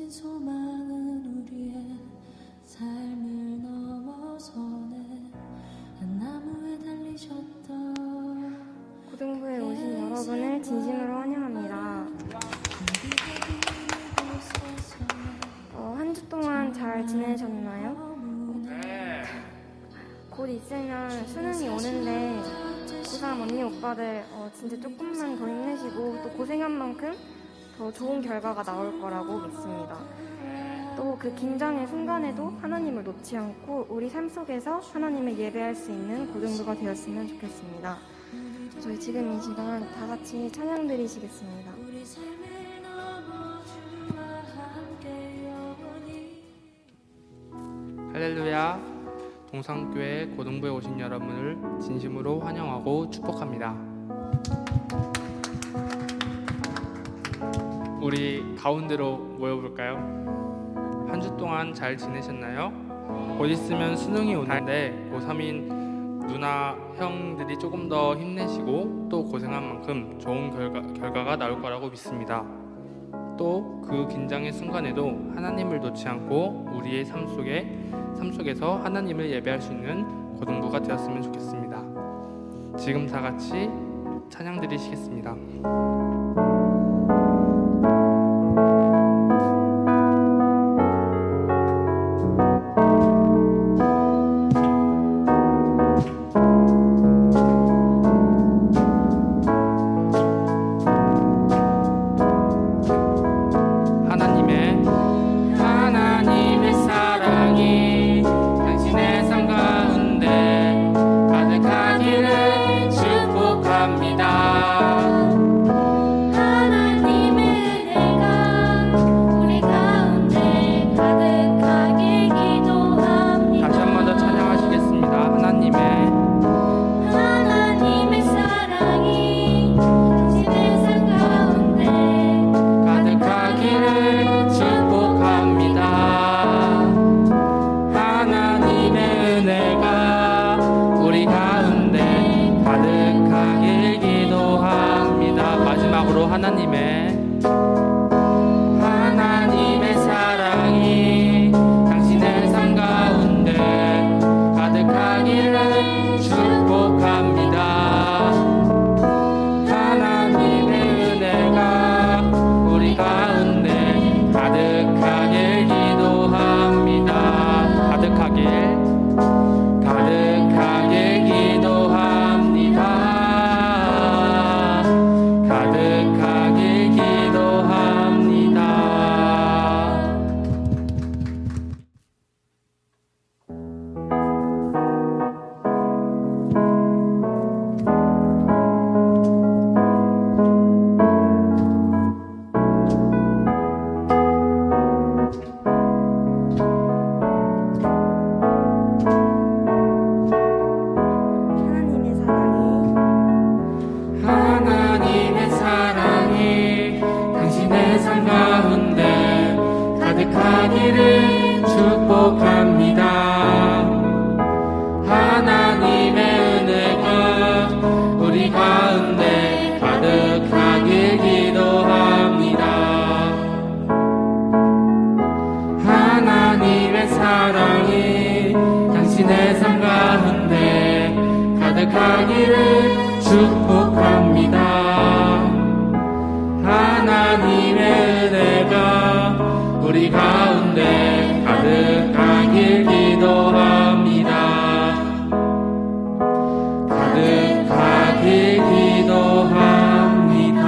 소망은 우리의 삶을 넘어서네 나무에 달리셨던 고등부에 오신 여러분을 진심으로 환영합니다. 한 주 동안 잘 지내셨나요? 곧 있으면 수능이 오는데 고3 언니 오빠들 진짜 조금만 더 힘내시고 또 고생한 만큼 더 좋은 결과가 나올 거라고 믿습니다. 또 그 긴장의 순간에도 하나님을 놓지 않고 우리 삶 속에서 하나님을 예배할 수 있는 고등부가 되었으면 좋겠습니다. 저희 지금 이 시간 다 같이 찬양 드리시겠습니다. 할렐루야. 동산교회 고등부에 오신 여러분을 진심으로 환영하고 축복합니다. 우리 가운데로 모여볼까요? 한 주 동안 잘 지내셨나요? 곧 있으면 수능이 오는데 고3인 누나, 형들이 조금 더 힘내시고 또 고생한 만큼 좋은 결과가 나올 거라고 믿습니다. 또 그 긴장의 순간에도 하나님을 놓지 않고 우리의 삶 속에서 하나님을 예배할 수 있는 고등부가 되었으면 좋겠습니다. 지금 다 같이 찬양 드리시겠습니다. 하나님의 사랑이 당신의 삶 가운데 가득하기를 축복합니다. 하나님의 은혜가 우리 가운데 가득하게 기도합니다. 다시 한 번 더 찬양하시겠습니다. 하나님의 사랑이 당신의 삶 가운데 가득하기를 축복합니다. 하나님의 은혜가 우리 가운데 가득하길 기도합니다. 마지막으로 하나님의 사랑이 당신의 삶 가운데 가득하기를 축복합니다. 하나님의 은혜가 우리 가운데 가득하길 기도합니다. 가득하길 기도합니다. 가득하길 기도합니다. 하나님의 사랑이 하나님의 사랑이 당신의 삶 가운데 가득하기를 축복합니다. 하나님의 은혜가 우리 가운데 가득하길 기도합니다. 하나님의 사랑이 당신의 삶 가운데 가득하기를 축복합니다. 하나님의 은혜가 우리 가운데 가득하길 기도합니다. 가득하길 기도합니다.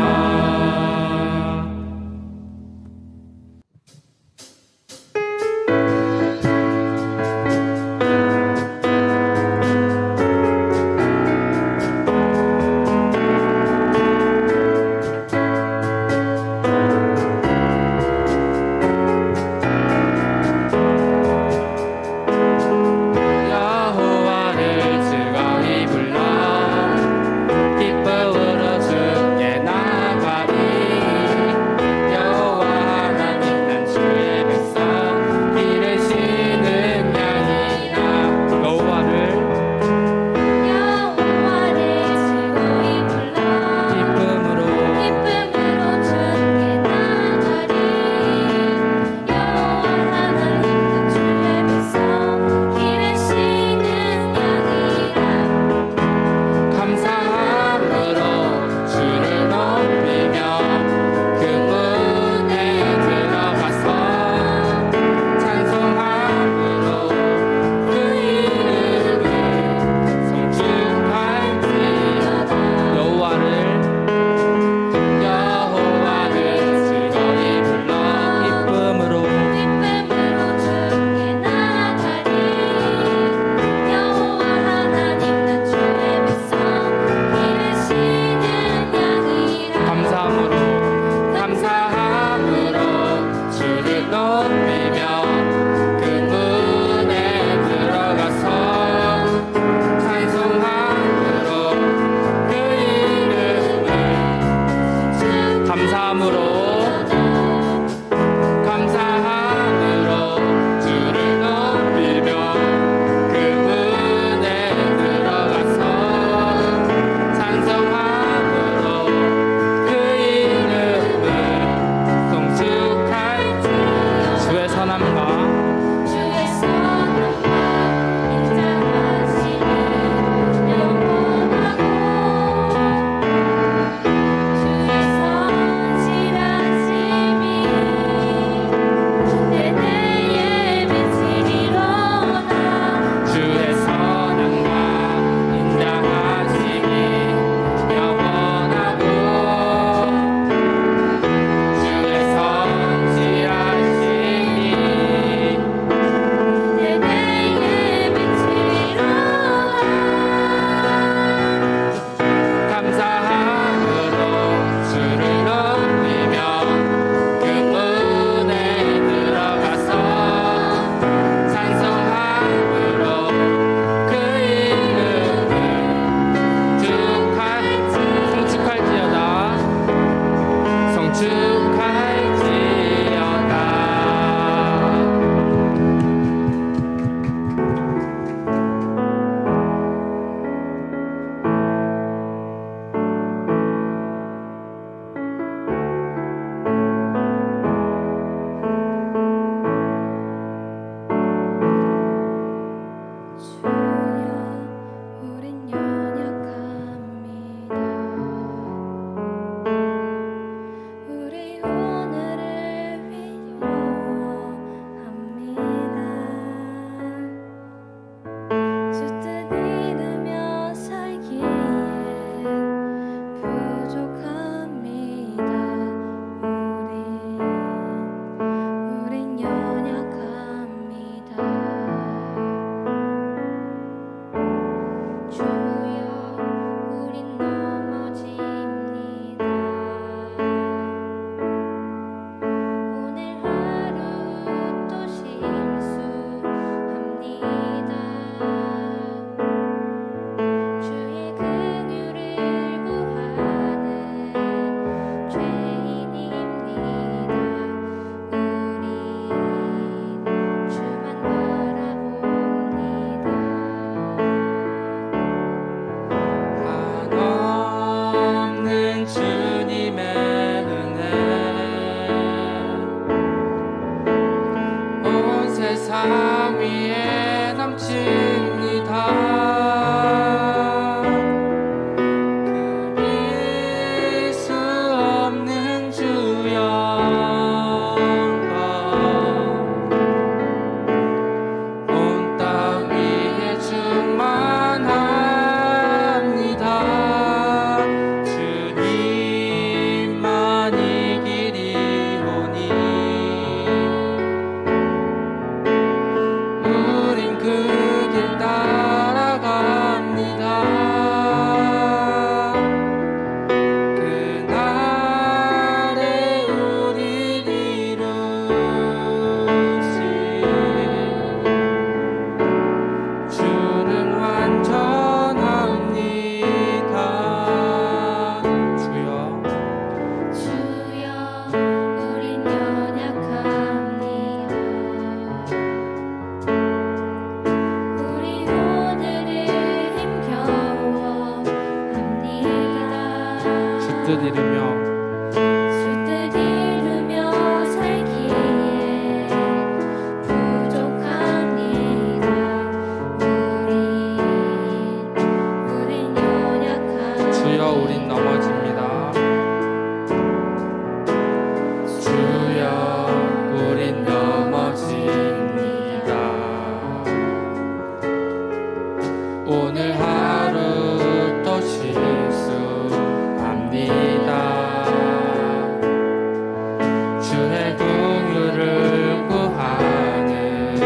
주의 긍휼을 구하는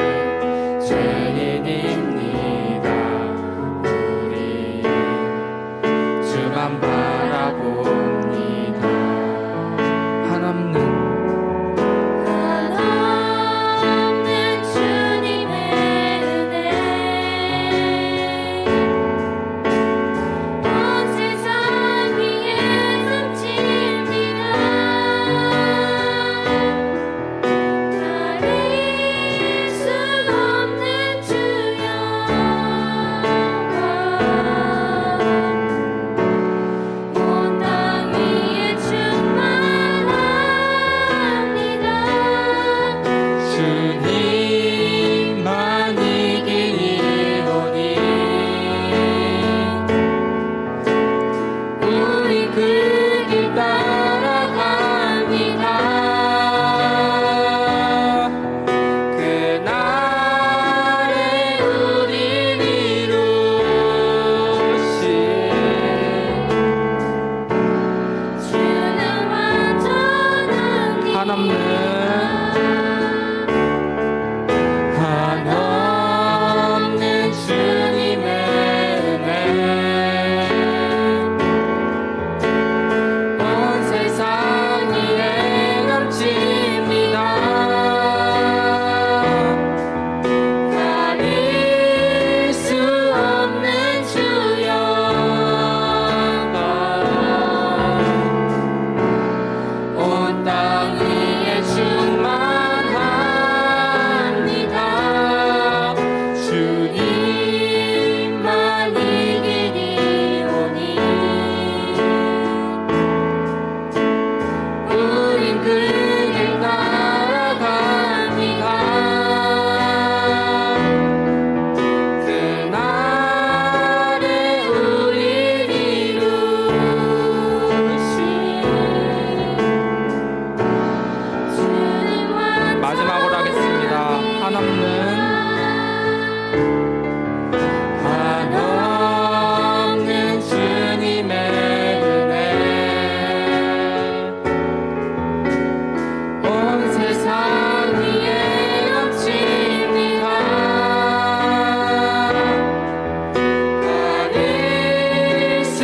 죄인입니다. 우리 주만 바라봅니다. 한없는 주님의 은혜 온 세상 위에 넘칩니다. 가릴 수 없는 주 영광 온 땅 위에 충만합니다. 주님만 이기리오니 우리 그 길 따라갑니다. 그날에 우리 이루신 주는 완전합니다. 한없는 주님의 은혜 온 세상 위에 넘칩니다. 가릴 수 없는 주 영광 온 땅 위에 충만합니다. 주님만 이기리오니 우린 그 길 따라갑니다. 그날에 우리 이루신 주는 마지막으로 하겠습니다. 한없는 주님의 은혜 온 세상 위에 넘칩니다. 가릴 수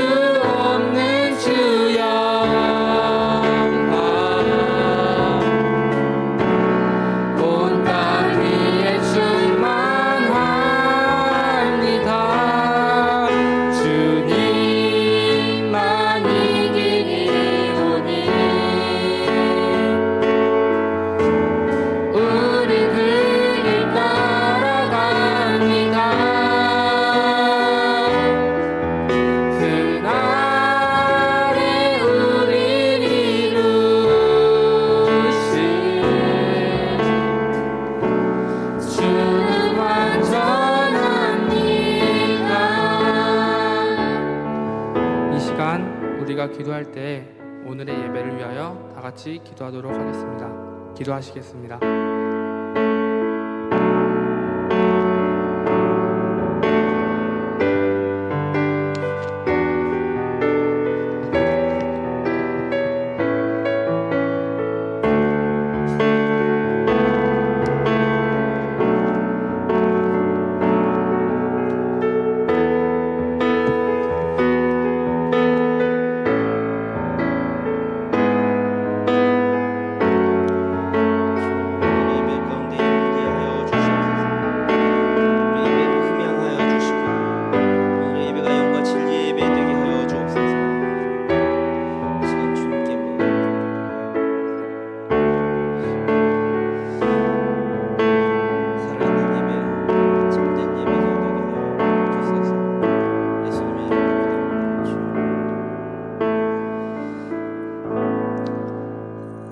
없는 주 영광 온 땅 위에 충만합니다. 주님만 이기리오니 우리 그 길 따라갑니다. 그날에 우리 이루신 주는 완전합니다. 이 시간 우리가 기도할 때 오늘의 예배를 위하여 다 같이 기도하도록 하겠습니다. 기도하시겠습니다.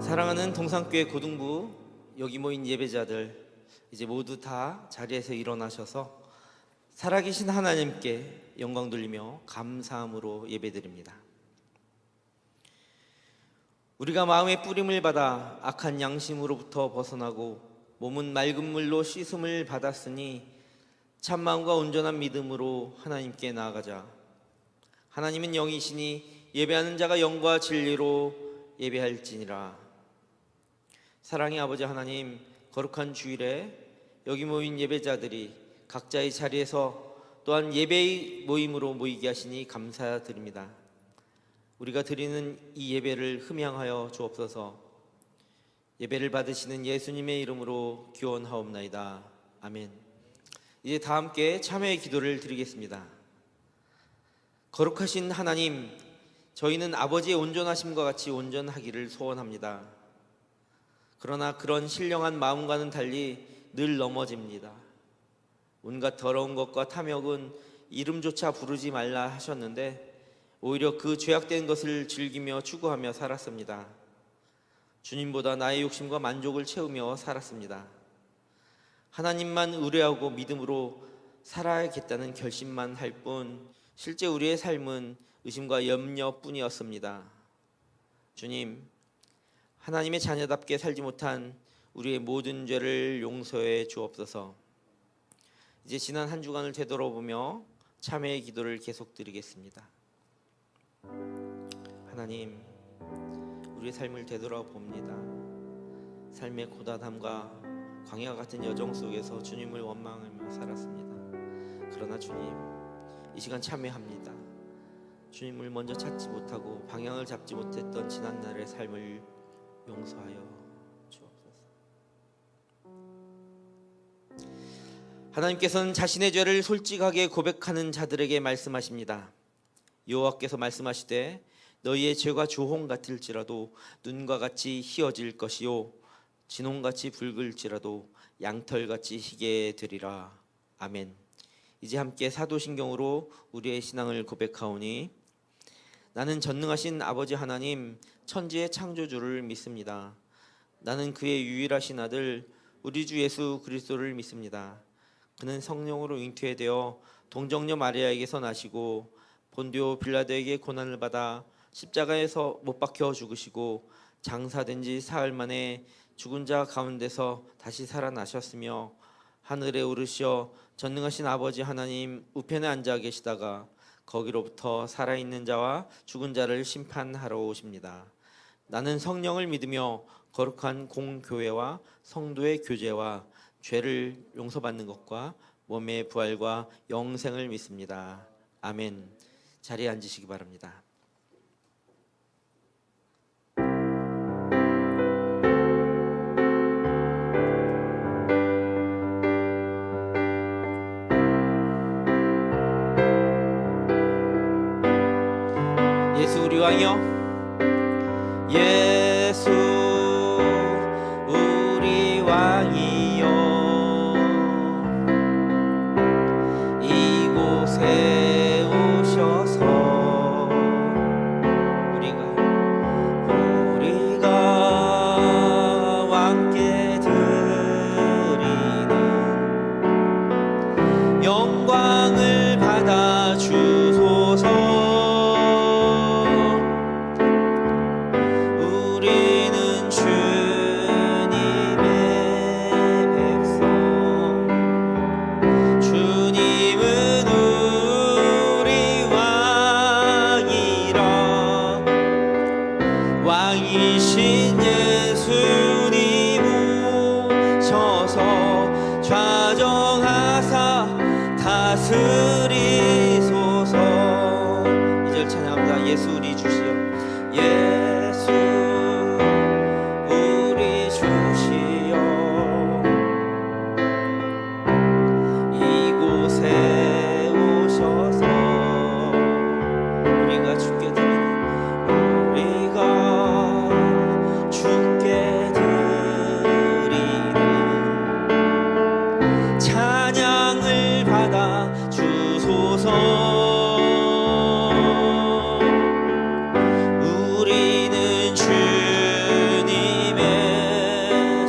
사랑하는 동산교회 고등부 여기 모인 예배자들, 이제 모두 다 자리에서 일어나셔서 살아계신 하나님께 영광 돌리며 감사함으로 예배드립니다. 우리가 마음의 뿌림을 받아 악한 양심으로부터 벗어나고 몸은 맑은 물로 씻음을 받았으니 참마음과 온전한 믿음으로 하나님께 나아가자. 하나님은 영이시니 예배하는 자가 영과 진리로 예배할지니라. 사랑의 아버지 하나님, 거룩한 주일에 여기 모인 예배자들이 각자의 자리에서 또한 예배의 모임으로 모이게 하시니 감사드립니다. 우리가 드리는 이 예배를 흠양하여 주옵소서. 예배를 받으시는 예수님의 이름으로 기원하옵나이다. 아멘. 이제 다 함께 참회의 기도를 드리겠습니다. 거룩하신 하나님, 저희는 아버지의 온전하심과 같이 온전하기를 소원합니다. 그러나 그런 신령한 마음과는 달리 늘 넘어집니다. 온갖 더러운 것과 탐욕은 이름조차 부르지 말라 하셨는데 오히려 그 죄악된 것을 즐기며 추구하며 살았습니다. 주님보다 나의 욕심과 만족을 채우며 살았습니다. 하나님만 의뢰하고 믿음으로 살아야겠다는 결심만 할 뿐 실제 우리의 삶은 의심과 염려뿐이었습니다. 주님, 하나님의 자녀답게 살지 못한 우리의 모든 죄를 용서해 주옵소서. 이제 지난 한 주간을 되돌아보며 참회의 기도를 계속 드리겠습니다. 하나님, 우리의 삶을 되돌아봅니다. 삶의 고단함과 광야 같은 여정 속에서 주님을 원망하며 살았습니다. 그러나 주님, 이 시간 참회합니다. 주님을 먼저 찾지 못하고 방향을 잡지 못했던 지난날의 삶을 용서하여 주옵소서. 하나님께서는 자신의 죄를 솔직하게 고백하는 자들에게 말씀하십니다. 여호와께서 말씀하시되 너희의 죄가 조홍 같을지라도 눈과 같이 희어질 것이요 진홍같이 붉을지라도 양털같이 희게 되리라. 아멘. 이제 함께 사도신경으로 우리의 신앙을 고백하오니 나는 전능하신 아버지 하나님 천지의 창조주를 믿습니다. 나는 그의 유일하신 아들 우리 주 예수 그리스도를 믿습니다. 그는 성령으로 잉태되어 동정녀 마리아에게서 나시고 본디오 빌라도에게 고난을 받아 십자가에서 못 박혀 죽으시고 장사된 지 사흘 만에 죽은 자 가운데서 다시 살아나셨으며 하늘에 오르시어 전능하신 아버지 하나님 우편에 앉아 계시다가 거기로부터 살아있는 자와 죽은 자를 심판하러 오십니다. 나는 성령을 믿으며 거룩한 공교회와 성도의 교제와 죄를 용서받는 것과 몸의 부활과 영생을 믿습니다. 아멘. 자리에 앉으시기 바랍니다. 예수 우리 왕이여, 예수 우리 왕이여, 이곳에 오셔서 우리가 왕께 드리는 영광을 받아 주소서. 왕이신 예수님 오셔서 좌정하사 다스리소서. 2절 찬양합니다. 예수 우리 주시여, 예수 우리 주시여, 이곳에 오셔서 우리가 주께 드리는 찬양을 받아 주소서. 우리는 주님의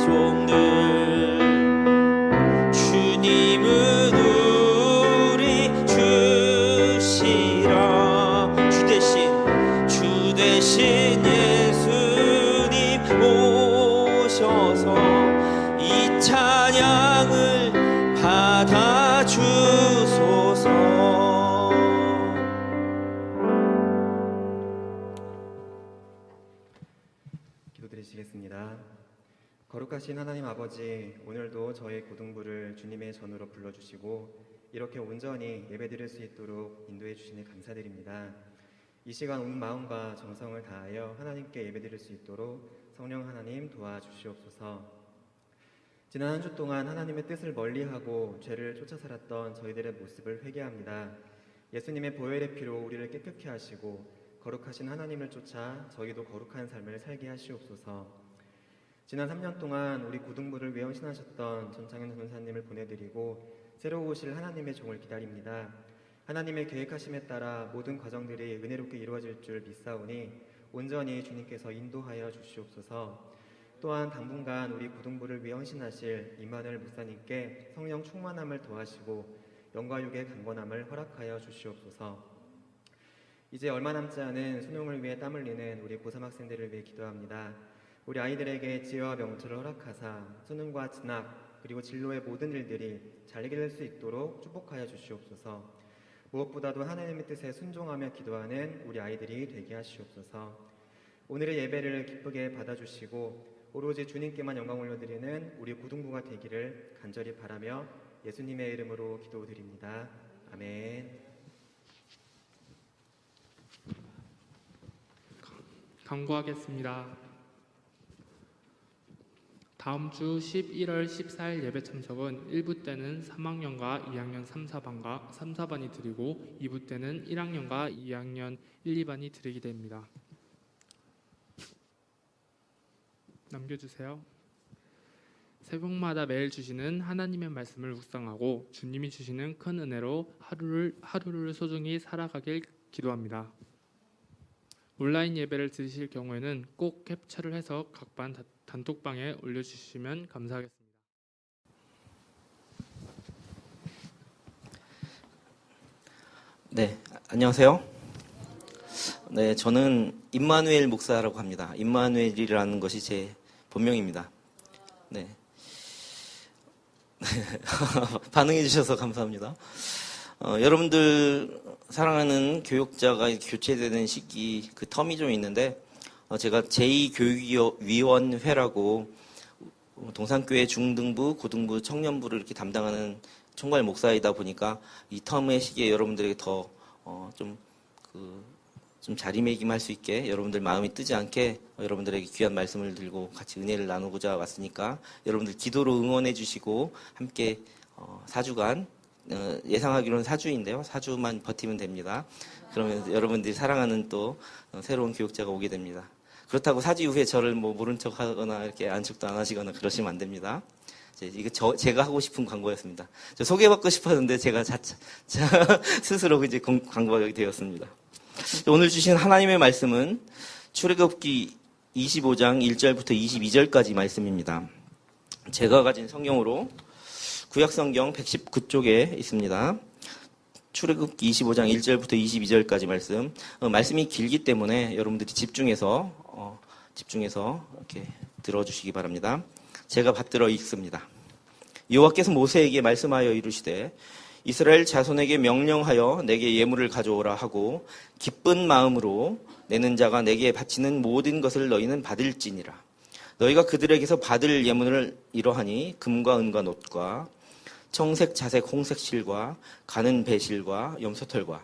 종들, 주님은 우리 주시라. 주 대신 예수님 오셔서 이 찬양을 받아 주소서. 기도드리시겠습니다. 거룩하신 하나님 아버지, 오늘도 저희 고등부를 주님의 전으로 불러주시고 이렇게 온전히 예배드릴 수 있도록 인도해 주시니 감사드립니다. 이 시간 온 마음과 정성을 다하여 하나님께 예배드릴 수 있도록 성령 하나님 도와주시옵소서. 지난 한 주 동안 하나님의 뜻을 멀리하고 죄를 쫓아 살았던 저희들의 모습을 회개합니다. 예수님의 보혈의 피로 우리를 깨끗게 하시고 거룩하신 하나님을 쫓아 저희도 거룩한 삶을 살게 하시옵소서. 지난 3년 동안 우리 고등부를 외원신하셨던 전창현 전사님을 보내드리고 새로 오실 하나님의 종을 기다립니다. 하나님의 계획하심에 따라 모든 과정들이 은혜롭게 이루어질 줄 믿사오니 온전히 주님께서 인도하여 주시옵소서. 또한 당분간 우리 고등부를 위헌신하실 임마누엘 목사님께 성령 충만함을 더하시고 영과 육의 강건함을 허락하여 주시옵소서. 이제 얼마 남지 않은 수능을 위해 땀 흘리는 우리 고3 학생들을 위해 기도합니다. 우리 아이들에게 지혜와 명철을 허락하사 수능과 진학 그리고 진로의 모든 일들이 잘 해결될 수 있도록 축복하여 주시옵소서. 무엇보다도 하나님의 뜻에 순종하며 기도하는 우리 아이들이 되게 하시옵소서. 오늘의 예배를 기쁘게 받아주시고 오로지 주님께만 영광 올려드리는 우리 고등부가 되기를 간절히 바라며 예수님의 이름으로 기도드립니다. 아멘. 강구하겠습니다. 다음 주 11월 14일 예배 참석은 1부 때는 3학년과 2학년 3, 4반이 드리고 2부 때는 1학년과 2학년 1, 2반이 드리게 됩니다. 남겨주세요. 새벽마다 매일 주시는 하나님의 말씀을 묵상하고 주님이 주시는 큰 은혜로 하루를 소중히 살아가길 기도합니다. 온라인 예배를 들으실 경우에는 꼭 캡처를 해서 각 반 단톡방에 올려주시면 감사하겠습니다. 네, 안녕하세요. 네, 저는 임마누엘 목사라고 합니다. 임마누엘이라는 것이 제 본명입니다. 네. 반응해 주셔서 감사합니다. 여러분들 사랑하는 교육자가 교체되는 시기 그 텀이 좀 있는데 제가 제2교육위원회라고 동산교회 중등부, 고등부, 청년부를 이렇게 담당하는 총괄 목사이다 보니까 이 텀의 시기에 여러분들에게 더 좀 자리매김할 수 있게 여러분들 마음이 뜨지 않게 여러분들에게 귀한 말씀을 들고 같이 은혜를 나누고자 왔으니까 여러분들 기도로 응원해 주시고 함께 4주간 예상하기로는 4주인데요. 4주만 버티면 됩니다. 그러면 여러분들이 사랑하는 또 새로운 교육자가 오게 됩니다. 그렇다고 4주 이후에 저를 모른 척 하거나 이렇게 안축도 안 하시거나 그러시면 안 됩니다. 이거 제가 하고 싶은 광고였습니다. 저 소개받고 싶었는데 제가 스스로 이제 광고하게 되었습니다. 오늘 주신 하나님의 말씀은 출애굽기 25장 1절부터 22절까지 말씀입니다. 제가 가진 성경으로 구약성경 119쪽에 있습니다. 출애굽기 25장 1절부터 22절까지 말씀이 길기 때문에 여러분들이 집중해서 이렇게 들어주시기 바랍니다. 제가 받들어 읽습니다. 여호와께서 모세에게 말씀하여 이르시되 이스라엘 자손에게 명령하여 내게 예물을 가져오라 하고 기쁜 마음으로 내는 자가 내게 바치는 모든 것을 너희는 받을지니라. 너희가 그들에게서 받을 예물을 이러하니 금과 은과 놋과 청색, 자색, 홍색 실과 가는 배실과 염소털과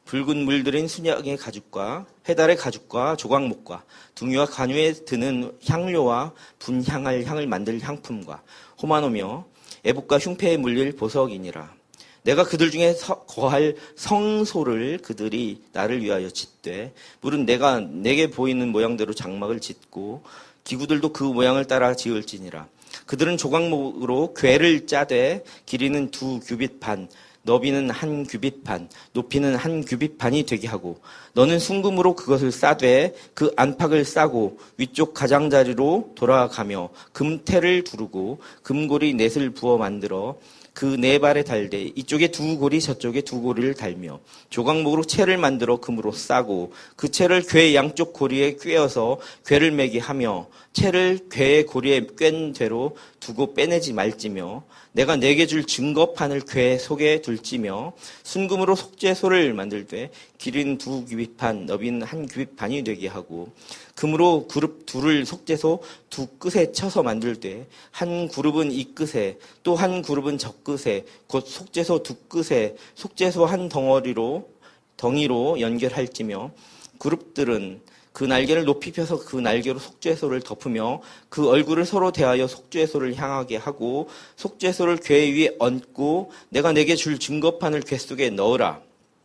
붉은 물들인 순양의 가죽과 해달의 가죽과 조각목과 둥이와 간유에 드는 향료와 분향할 향을 만들 향품과 호마노며 애복과 흉패에 물릴 보석이니라. 내가 그들 중에 거할 성소를 그들이 나를 위하여 짓되 물은 내가 내게 보이는 모양대로 장막을 짓고 기구들도 그 모양을 따라 지을지니라. 그들은 조각목으로 궤를 짜되 길이는 2규빗 반, 너비는 1규빗 반, 높이는 1규빗 반이 되게 하고 너는 순금으로 그것을 싸되 그 안팎을 싸고 위쪽 가장자리로 돌아가며 금테를 두르고 금고리 넷을 부어 만들어 그 네 발에 달되 이쪽에 2고리 저쪽에 2고리를 달며 조각목으로 채를 만들어 금으로 싸고 그 채를 궤 양쪽 고리에 꿰어서 궤를 매게 하며 채를 궤의 고리에 꿰는 대로 두고 빼내지 말지며 내가 내게 줄 증거판을 궤 속에 둘지며 순금으로 속죄소를 만들되 길이는 2규빗 반, 너비는 1규빗 반이 되게 하고 그러므로 그룹 둘을 속죄소 두 끝에 쳐서 만들 때 한 그룹은 이 끝에 또 한 그룹은 저 끝에 곧 속죄소 두 끝에 속죄소 한 덩이로 연결할지며 그룹들은 그 날개를 높이 펴서 그 날개로 속죄소를 덮으며 그 얼굴을 서로 대하여 속죄소를 향하게 하고 속죄소를 궤 위에 얹고 내가 내게 줄 증거판을 궤 속에 넣으라.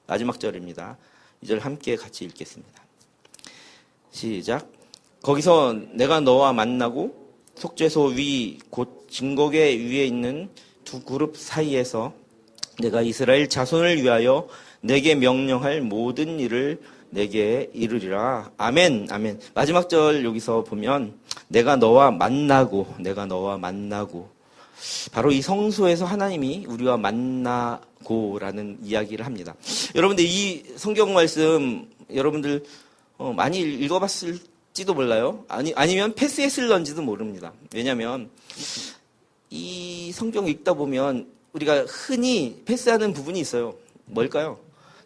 마지막 절입니다. 이 절 함께 같이 읽겠습니다. 시작. 거기서 내가 너와 만나고 속죄소 위 곧 증거궤 위에 있는 두 그룹 사이에서 내가 이스라엘 자손을 위하여 내게 명령할 모든 일을 내게 이르리라. 아멘, 아멘. 마지막 절 여기서 보면 내가 너와 만나고 바로 이 성소에서 하나님이 우리와 만나고라는 이야기를 합니다. 여러분들 이 성경 말씀 여러분들 많이 읽어봤을지도 몰라요. 아니면 패스했을런지도 모릅니다. 왜냐하면 이 성경 읽다 보면 우리가 흔히 패스하는 부분이 있어요. 뭘까요?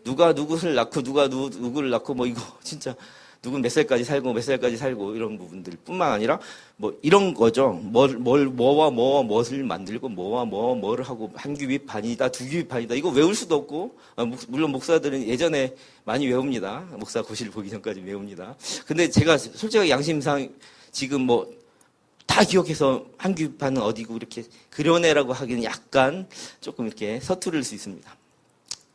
누가 누구를 낳고 누가 누구를 낳고 뭐 이거 진짜 누군 몇 살까지 살고 이런 부분들 뿐만 아니라 뭐 이런 거죠. 뭐와 무엇을 만들고 뭐와 뭐를 하고 한 규빗 반이다 두 규빗 반이다 이거 외울 수도 없고 물론 목사들은 예전에 많이 외웁니다. 목사 고시를 보기 전까지 외웁니다. 근데 제가 솔직하게 양심상 지금 뭐 다 기억해서 한 규빗 반은 어디고 이렇게 그려내라고 하기는 약간 조금 이렇게 서투를 수 있습니다.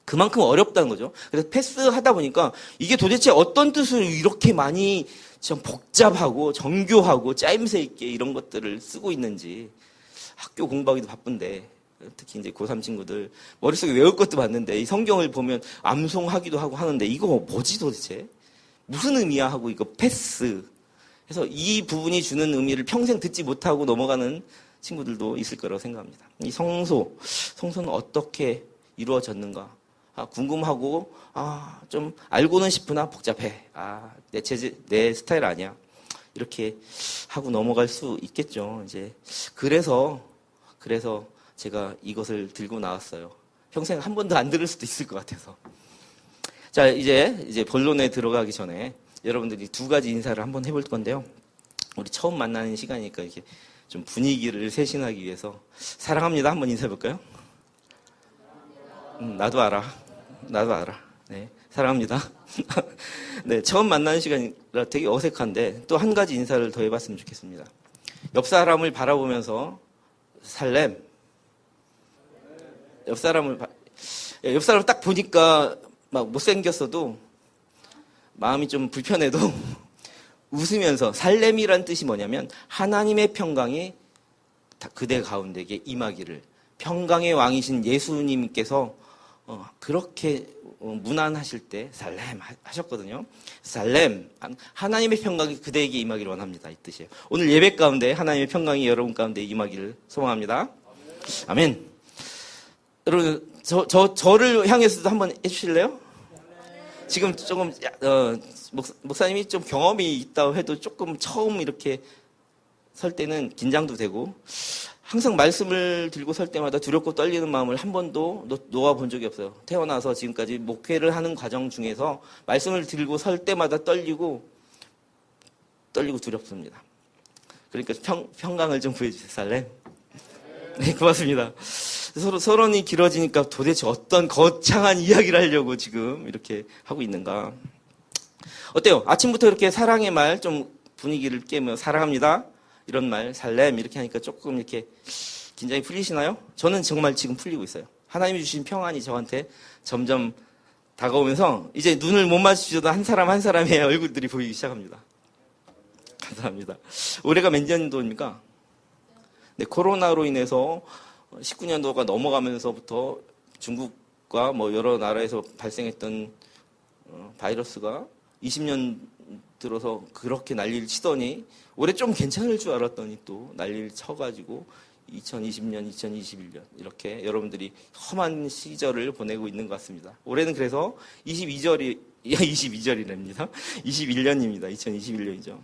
그만큼 어렵다는 거죠. 그래서 패스하다 보니까 이게 도대체 어떤 뜻으로 이렇게 많이 좀 복잡하고 정교하고 짜임새 있게 이런 것들을 쓰고 있는지 학교 공부하기도 바쁜데 특히 이제 고3 친구들 머릿속에 외울 것도 많는데 이 성경을 보면 암송하기도 하고 하는데 이거 뭐지 도대체? 무슨 의미야 하고 이거 패스. 그래서 이 부분이 주는 의미를 평생 듣지 못하고 넘어가는 친구들도 있을 거라고 생각합니다. 이 성소는 어떻게 이루어졌는가? 궁금하고, 좀 알고는 싶으나 복잡해. 내 스타일 아니야. 이렇게 하고 넘어갈 수 있겠죠. 이제, 그래서 제가 이것을 들고 나왔어요. 평생 한 번도 안 들을 수도 있을 것 같아서. 자, 이제 본론에 들어가기 전에 여러분들이 두 가지 인사를 한번 해볼 건데요. 우리 처음 만나는 시간이니까 이렇게 좀 분위기를 세신하기 위해서 사랑합니다. 한번 인사해볼까요? 나도 알아. 네, 사랑합니다. 네, 처음 만나는 시간이라 되게 어색한데 또 한 가지 인사를 더 해봤으면 좋겠습니다. 옆 사람을 바라보면서 살렘. 옆 사람 딱 보니까 막 못생겼어도 마음이 좀 불편해도 웃으면서 살렘이란 뜻이 뭐냐면 하나님의 평강이 그대 가운데에 임하기를 평강의 왕이신 예수님께서 그렇게 문안하실 때 살렘 하셨거든요. 살렘 하나님의 평강이 그대에게 임하기를 원합니다. 이 뜻이에요. 오늘 예배 가운데 하나님의 평강이 여러분 가운데 임하기를 소망합니다. 아멘. 여러분 저를 향해서도 한번 해주실래요? 지금 조금 목사님이 좀 경험이 있다고 해도 조금 처음 이렇게 설 때는 긴장도 되고 항상 말씀을 들고 설 때마다 두렵고 떨리는 마음을 한 번도 놓아본 적이 없어요. 태어나서 지금까지 목회를 하는 과정 중에서 말씀을 들고 설 때마다 떨리고 두렵습니다. 그러니까 평강을 좀 보여주세요. 살렘. 네, 고맙습니다. 서론이 길어지니까 도대체 어떤 거창한 이야기를 하려고 지금 이렇게 하고 있는가. 어때요? 아침부터 이렇게 사랑의 말 좀 분위기를 깨며 사랑합니다. 이런 말, 살렘 이렇게 하니까 조금 이렇게 긴장이 풀리시나요? 저는 정말 지금 풀리고 있어요. 하나님이 주신 평안이 저한테 점점 다가오면서 이제 눈을 못 마주쳐도 한 사람 한 사람의 얼굴들이 보이기 시작합니다. 감사합니다. 올해가 몇 년도입니까? 네, 코로나로 인해서 19년도가 넘어가면서부터 중국과 뭐 여러 나라에서 발생했던 바이러스가 20년 들어서 그렇게 난리를 치더니 올해 좀 괜찮을 줄 알았더니 또 난리를 쳐가지고 2020년, 2021년 이렇게 여러분들이 험한 시절을 보내고 있는 것 같습니다. 올해는 그래서 22절이랍니다. 21년입니다. 2021년이죠.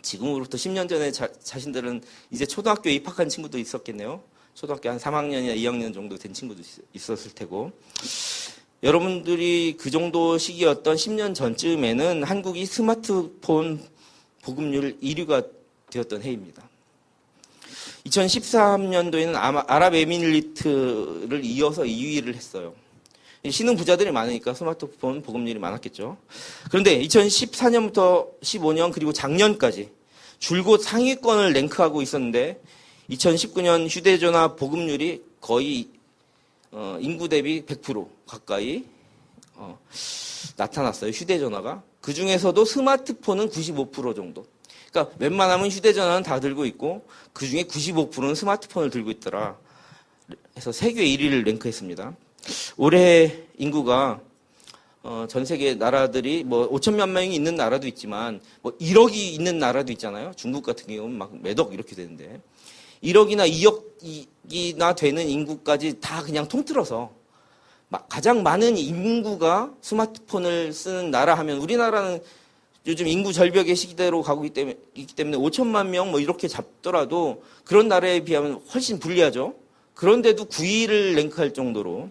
지금으로부터 10년 전에 자신들은 이제 초등학교에 입학한 친구도 있었겠네요. 초등학교 한 3학년이나 2학년 정도 된 친구도 있었을 테고 여러분들이 그 정도 시기였던 10년 전쯤에는 한국이 스마트폰 복음률 1위가 되었던 해입니다. 2013년도에는 아랍에미리트를 이어서 2위를 했어요. 신흥 부자들이 많으니까 스마트폰 보급률이 많았겠죠. 그런데 2014년부터 15년 그리고 작년까지 줄곧 상위권을 랭크하고 있었는데 2019년 휴대전화 보급률이 거의 인구 대비 100% 가까이 나타났어요. 휴대전화가. 그 중에서도 스마트폰은 95% 정도. 그러니까 웬만하면 휴대전화는 다 들고 있고 그 중에 95%는 스마트폰을 들고 있더라. 그래서 세계 1위를 랭크했습니다. 올해 인구가 전 세계 나라들이 뭐 5천만 명이 있는 나라도 있지만 뭐 1억이 있는 나라도 있잖아요. 중국 같은 경우는 막 몇억 이렇게 되는데 1억이나 2억이나 되는 인구까지 다 그냥 통틀어서 가장 많은 인구가 스마트폰을 쓰는 나라 하면 우리나라는 요즘 인구 절벽의 시대로 가고 있기 때문에 5천만 명 뭐 이렇게 잡더라도 그런 나라에 비하면 훨씬 불리하죠. 그런데도 9위를 랭크할 정도로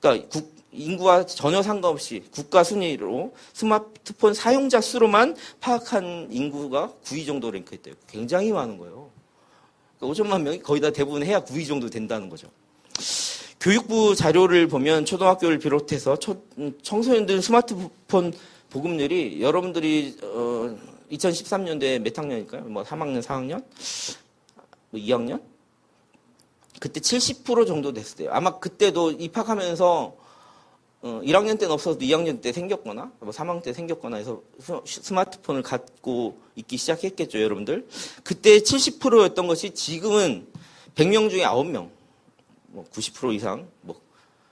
그러니까 인구와 전혀 상관없이 국가 순위로 스마트폰 사용자 수로만 파악한 인구가 9위 정도 랭크했대요. 굉장히 많은 거예요. 그러니까 5천만 명이 거의 다 대부분 해야 9위 정도 된다는 거죠. 교육부 자료를 보면 초등학교를 비롯해서 청소년들 스마트폰 보급률이 여러분들이 2013년도에 몇 학년일까요? 뭐 3학년, 4학년? 뭐 2학년? 그때 70% 정도 됐을 때요. 아마 그때도 입학하면서 1학년 때는 없어도 2학년 때 생겼거나 뭐 3학년 때 생겼거나 해서 스마트폰을 갖고 있기 시작했겠죠, 여러분들. 그때 70%였던 것이 지금은 100명 중에 9명, 뭐 90% 이상, 뭐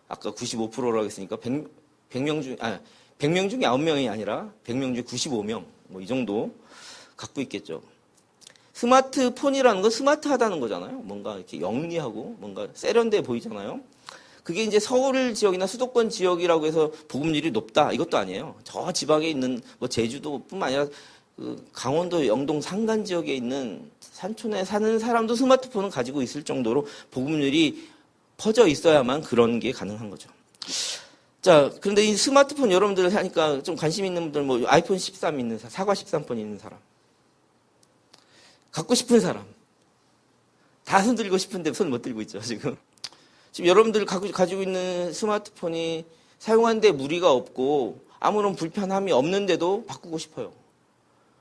아까 95%라고 했으니까 100명 중에 9명이 아니라 100명 중에 95명, 뭐 이 정도 갖고 있겠죠. 스마트폰이라는 건 스마트하다는 거잖아요. 뭔가 이렇게 영리하고 뭔가 세련돼 보이잖아요. 그게 이제 서울 지역이나 수도권 지역이라고 해서 보급률이 높다 이것도 아니에요. 저 지방에 있는 뭐 제주도뿐만 아니라 그 강원도 영동 산간 지역에 있는 산촌에 사는 사람도 스마트폰을 가지고 있을 정도로 보급률이 퍼져 있어야만 그런 게 가능한 거죠. 자, 그런데 이 스마트폰 여러분들 하니까 좀 관심 있는 분들 뭐 아이폰 13 있는 사람, 사과 13폰 있는 사람, 갖고 싶은 사람, 다 손 들고 싶은데 손 못 들고 있죠, 지금. 지금 여러분들 가지고 있는 스마트폰이 사용하는데 무리가 없고 아무런 불편함이 없는데도 바꾸고 싶어요.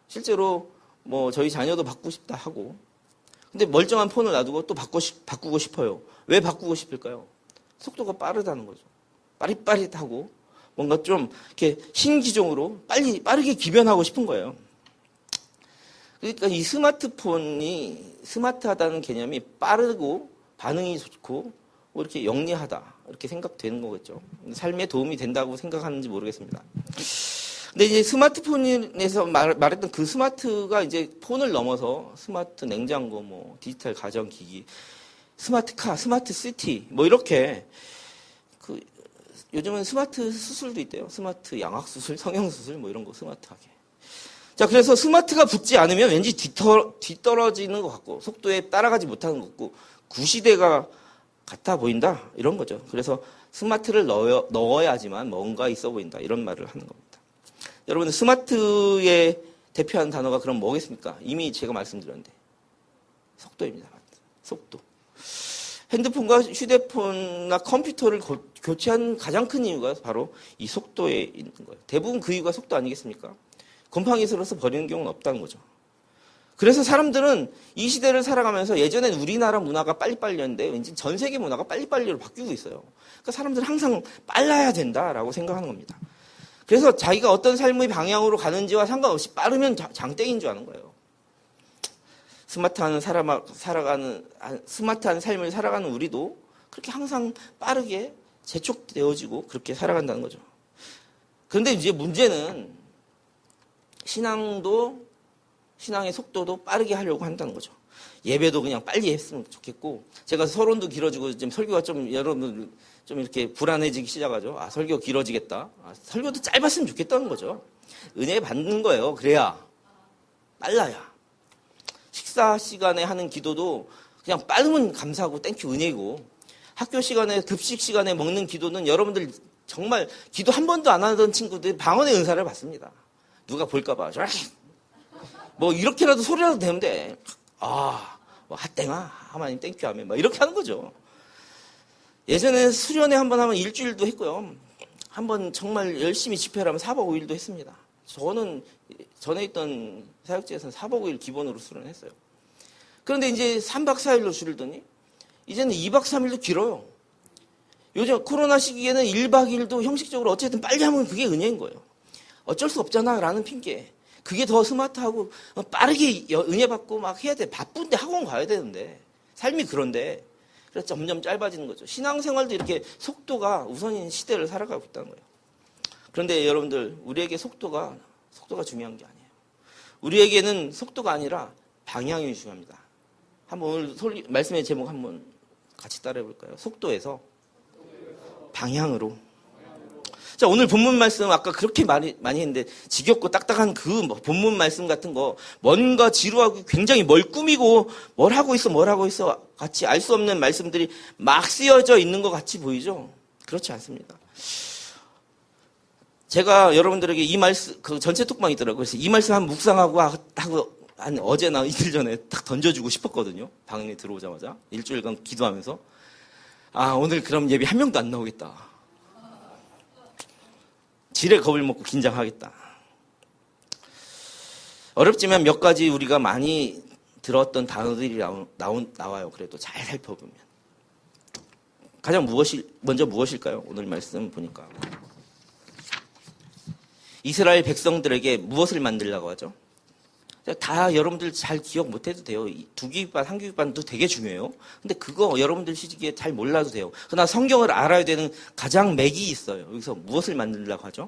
실제로 뭐 저희 자녀도 바꾸고 싶다 하고. 근데 멀쩡한 폰을 놔두고 또 바꾸고 싶어요. 왜 바꾸고 싶을까요? 속도가 빠르다는 거죠. 빠릿빠릿하고 뭔가 좀 이렇게 신기종으로 빠르게 기변하고 싶은 거예요. 그러니까 이 스마트폰이 스마트하다는 개념이 빠르고 반응이 좋고 뭐 이렇게 영리하다 이렇게 생각되는 거겠죠. 삶에 도움이 된다고 생각하는지 모르겠습니다. 근데 이제 스마트폰에서 말했던 그 스마트가 이제 폰을 넘어서 스마트 냉장고, 뭐 디지털 가전기기, 스마트카, 스마트 시티 뭐 이렇게 요즘은 스마트 수술도 있대요. 스마트 양악 수술, 성형 수술 뭐 이런 거 스마트하게. 자, 그래서 스마트가 붙지 않으면 왠지 뒤떨어지는 것 같고 속도에 따라가지 못하는 것 같고 구시대가 같아 보인다 이런 거죠. 그래서 스마트를 넣어야지만 뭔가 있어 보인다 이런 말을 하는 겁니다. 여러분 스마트의 대표하는 단어가 그럼 뭐겠습니까? 이미 제가 말씀드렸는데 속도입니다. 속도. 핸드폰과 휴대폰이나 컴퓨터를 교체한 가장 큰 이유가 바로 이 속도에 있는 거예요. 대부분 그 이유가 속도 아니겠습니까? 곰팡이 슬어서 버리는 경우는 없다는 거죠. 그래서 사람들은 이 시대를 살아가면서 예전엔 우리나라 문화가 빨리빨리였는데 왠지 전 세계 문화가 빨리빨리로 바뀌고 있어요. 그러니까 사람들은 항상 빨라야 된다라고 생각하는 겁니다. 그래서 자기가 어떤 삶의 방향으로 가는지와 상관없이 빠르면 장땡인 줄 아는 거예요. 스마트한 삶을 살아가는 우리도 그렇게 항상 빠르게 재촉되어지고 그렇게 살아간다는 거죠. 그런데 이제 문제는 신앙의 속도도 빠르게 하려고 한다는 거죠. 예배도 그냥 빨리 했으면 좋겠고, 제가 서론도 길어지고 지금 설교가 좀 여러분 좀 이렇게 불안해지기 시작하죠. 아, 설교 길어지겠다. 아, 설교도 짧았으면 좋겠다는 거죠. 은혜 받는 거예요. 그래야 빨라야. 식사 시간에 하는 기도도 그냥 빠르면 감사하고 땡큐 은혜고, 학교 시간에 급식 시간에 먹는 기도는 여러분들 정말 기도 한 번도 안 하던 친구들이 방언의 은사를 받습니다. 누가 볼까 봐. 뭐 이렇게라도 소리라도 되는데 뭐 핫땡아 하나님 땡큐 하면 막 이렇게 하는 거죠. 예전에 수련회 한번 하면 일주일도 했고요. 한번 정말 열심히 집회를 하면 4박 5일도 했습니다. 저는 전에 있던 사역지에서는 4박 5일 기본으로 수련했어요. 그런데 이제 3박 4일로 줄이더니 이제는 2박 3일도 길어요. 요즘 코로나 시기에는 1박 2일도 형식적으로 어쨌든 빨리 하면 그게 은혜인 거예요. 어쩔 수 없잖아 라는 핑계. 그게 더 스마트하고 빠르게 은혜 받고 막 해야 돼. 바쁜데 학원 가야 되는데 삶이 그런데 그래서 점점 짧아지는 거죠. 신앙생활도 이렇게 속도가 우선인 시대를 살아가고 있다는 거예요. 그런데 여러분들 우리에게 속도가 중요한 게 아니에요. 우리에게는 속도가 아니라 방향이 중요합니다. 한번 오늘 말씀의 제목 한번 같이 따라해 볼까요? 속도에서 방향으로. 자, 오늘 본문 말씀 아까 그렇게 많이 했는데 지겹고 딱딱한 그 본문 말씀 같은 거 뭔가 지루하고 굉장히 뭘 꾸미고 뭘 하고 있어 같이 알 수 없는 말씀들이 막 쓰여져 있는 것 같이 보이죠? 그렇지 않습니다. 제가 여러분들에게 이 말씀 그 전체 톡방이 있더라고요. 그래서 이 말씀 한번 묵상하고 한 어제나 이틀 전에 딱 던져주고 싶었거든요. 방에 들어오자마자 일주일간 기도하면서 오늘 그럼 예비 한 명도 안 나오겠다. 지레 겁을 먹고 긴장하겠다. 어렵지만 몇 가지 우리가 많이 들었던 단어들이 나와요. 그래도 잘 살펴보면. 가장 먼저 무엇일까요? 오늘 말씀 보니까. 이스라엘 백성들에게 무엇을 만들라고 하죠? 다 여러분들 잘 기억 못해도 돼요. 두기반, 한기반도 되게 중요해요. 근데 그거 여러분들 시기에 잘 몰라도 돼요. 그러나 성경을 알아야 되는 가장 맥이 있어요. 여기서 무엇을 만들려고 하죠?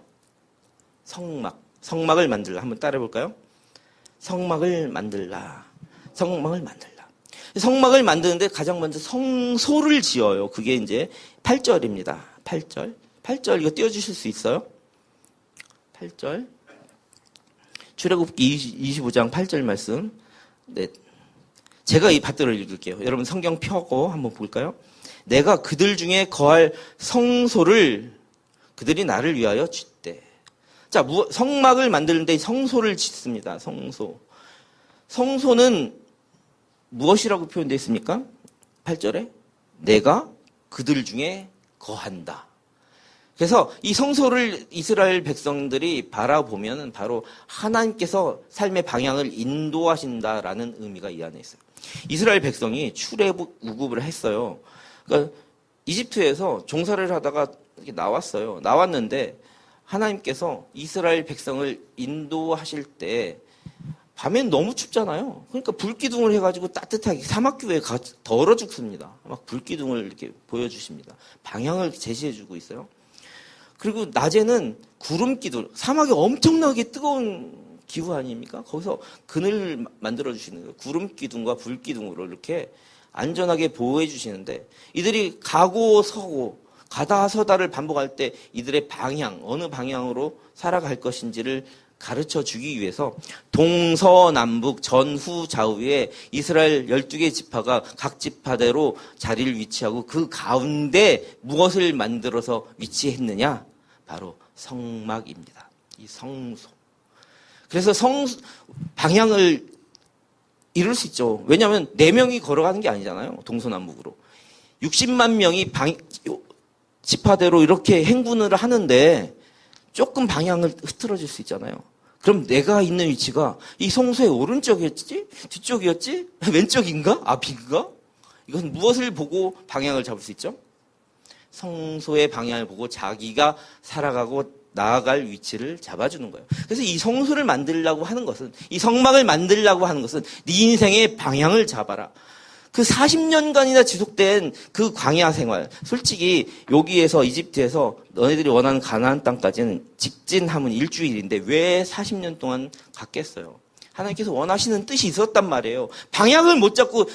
성막을 만들라. 한번 따라해 볼까요? 성막을 만들라. 성막을 만드는데 가장 먼저 성소를 지어요. 그게 이제 8절입니다. 8절 이거 띄워주실 수 있어요? 8절. 출애굽기 25장 8절 말씀. 네. 제가 이 받들어 읽을게요. 여러분 성경 펴고 한번 볼까요? 내가 그들 중에 거할 성소를 그들이 나를 위하여 짓되. 자, 성막을 만드는데 성소를 짓습니다. 성소는 무엇이라고 표현되어 있습니까? 8절에 내가 그들 중에 거한다. 그래서 이 성소를 이스라엘 백성들이 바라보면 바로 하나님께서 삶의 방향을 인도하신다라는 의미가 이 안에 있어요. 이스라엘 백성이 출애굽을 했어요. 그러니까 이집트에서 종살이를 하다가 이렇게 나왔어요. 나왔는데 하나님께서 이스라엘 백성을 인도하실 때 밤엔 너무 춥잖아요. 그러니까 불기둥을 해가지고 따뜻하게 사막교회에 더 얼어 죽습니다. 막 불기둥을 이렇게 보여주십니다. 방향을 제시해주고 있어요. 그리고 낮에는 구름기둥, 사막이 엄청나게 뜨거운 기후 아닙니까? 거기서 그늘 만들어주시는 거예요. 구름기둥과 불기둥으로 이렇게 안전하게 보호해 주시는데 이들이 가고 서고 가다 서다를 반복할 때 이들의 방향, 어느 방향으로 살아갈 것인지를 가르쳐 주기 위해서 동서남북 전후 좌우에 이스라엘 12개 지파가 각 지파대로 자리를 위치하고 그 가운데 무엇을 만들어서 위치했느냐? 바로 성막입니다. 이 성소. 그래서 방향을 이룰 수 있죠. 왜냐하면 4명이 걸어가는 게 아니잖아요. 동서남북으로. 60만 명이 지파대로 이렇게 행군을 하는데 조금 방향을 흐트러질 수 있잖아요. 그럼 내가 있는 위치가 이 성소의 오른쪽이었지? 뒤쪽이었지? 왼쪽인가? 앞인가? 이건 무엇을 보고 방향을 잡을 수 있죠? 성소의 방향을 보고 자기가 살아가고 나아갈 위치를 잡아주는 거예요. 그래서 이 성소를 만들려고 하는 것은, 이 성막을 만들려고 하는 것은 네 인생의 방향을 잡아라. 그 40년간이나 지속된 그 광야 생활, 솔직히 여기에서 이집트에서 너네들이 원하는 가나안 땅까지는 직진하면 일주일인데 왜 40년 동안 갔겠어요? 하나님께서 원하시는 뜻이 있었단 말이에요. 방향을 못 잡고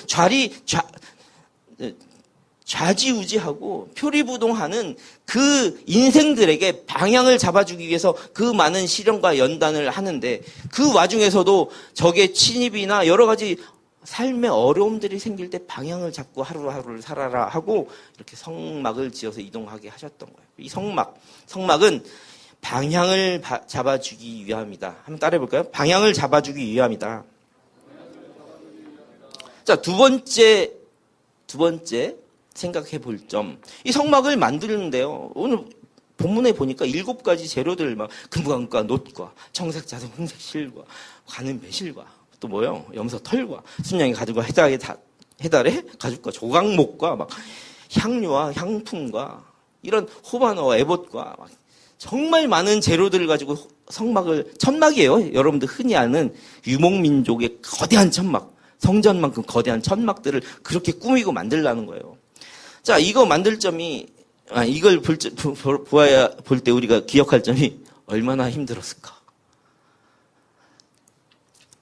좌지우지하고 표리부동하는 그 인생들에게 방향을 잡아주기 위해서 그 많은 시련과 연단을 하는데 그 와중에서도 적의 침입이나 여러 가지 삶의 어려움들이 생길 때 방향을 잡고 하루하루를 살아라 하고 이렇게 성막을 지어서 이동하게 하셨던 거예요. 이 성막은 방향을 잡아주기 위함이다. 한번 따라해 볼까요? 방향을 잡아주기 위함이다. 자, 두 번째 생각해 볼 점. 이 성막을 만드는데요. 오늘 본문에 보니까 7가지 재료들 막 금광과 놋과 청색 자석 홍색 실과 가는 매실과 또 뭐요? 염소 털과 순양이 가죽과 해달의 가죽과 조각목과 막 향료와 향품과 이런 호바노와 에봇과 막 정말 많은 재료들을 가지고 성막을 천막이에요. 여러분들 흔히 아는 유목민족의 거대한 천막, 성전만큼 거대한 천막들을 그렇게 꾸미고 만들라는 거예요. 자, 이거 만들 점이 이걸 볼 때 우리가 기억할 점이 얼마나 힘들었을까.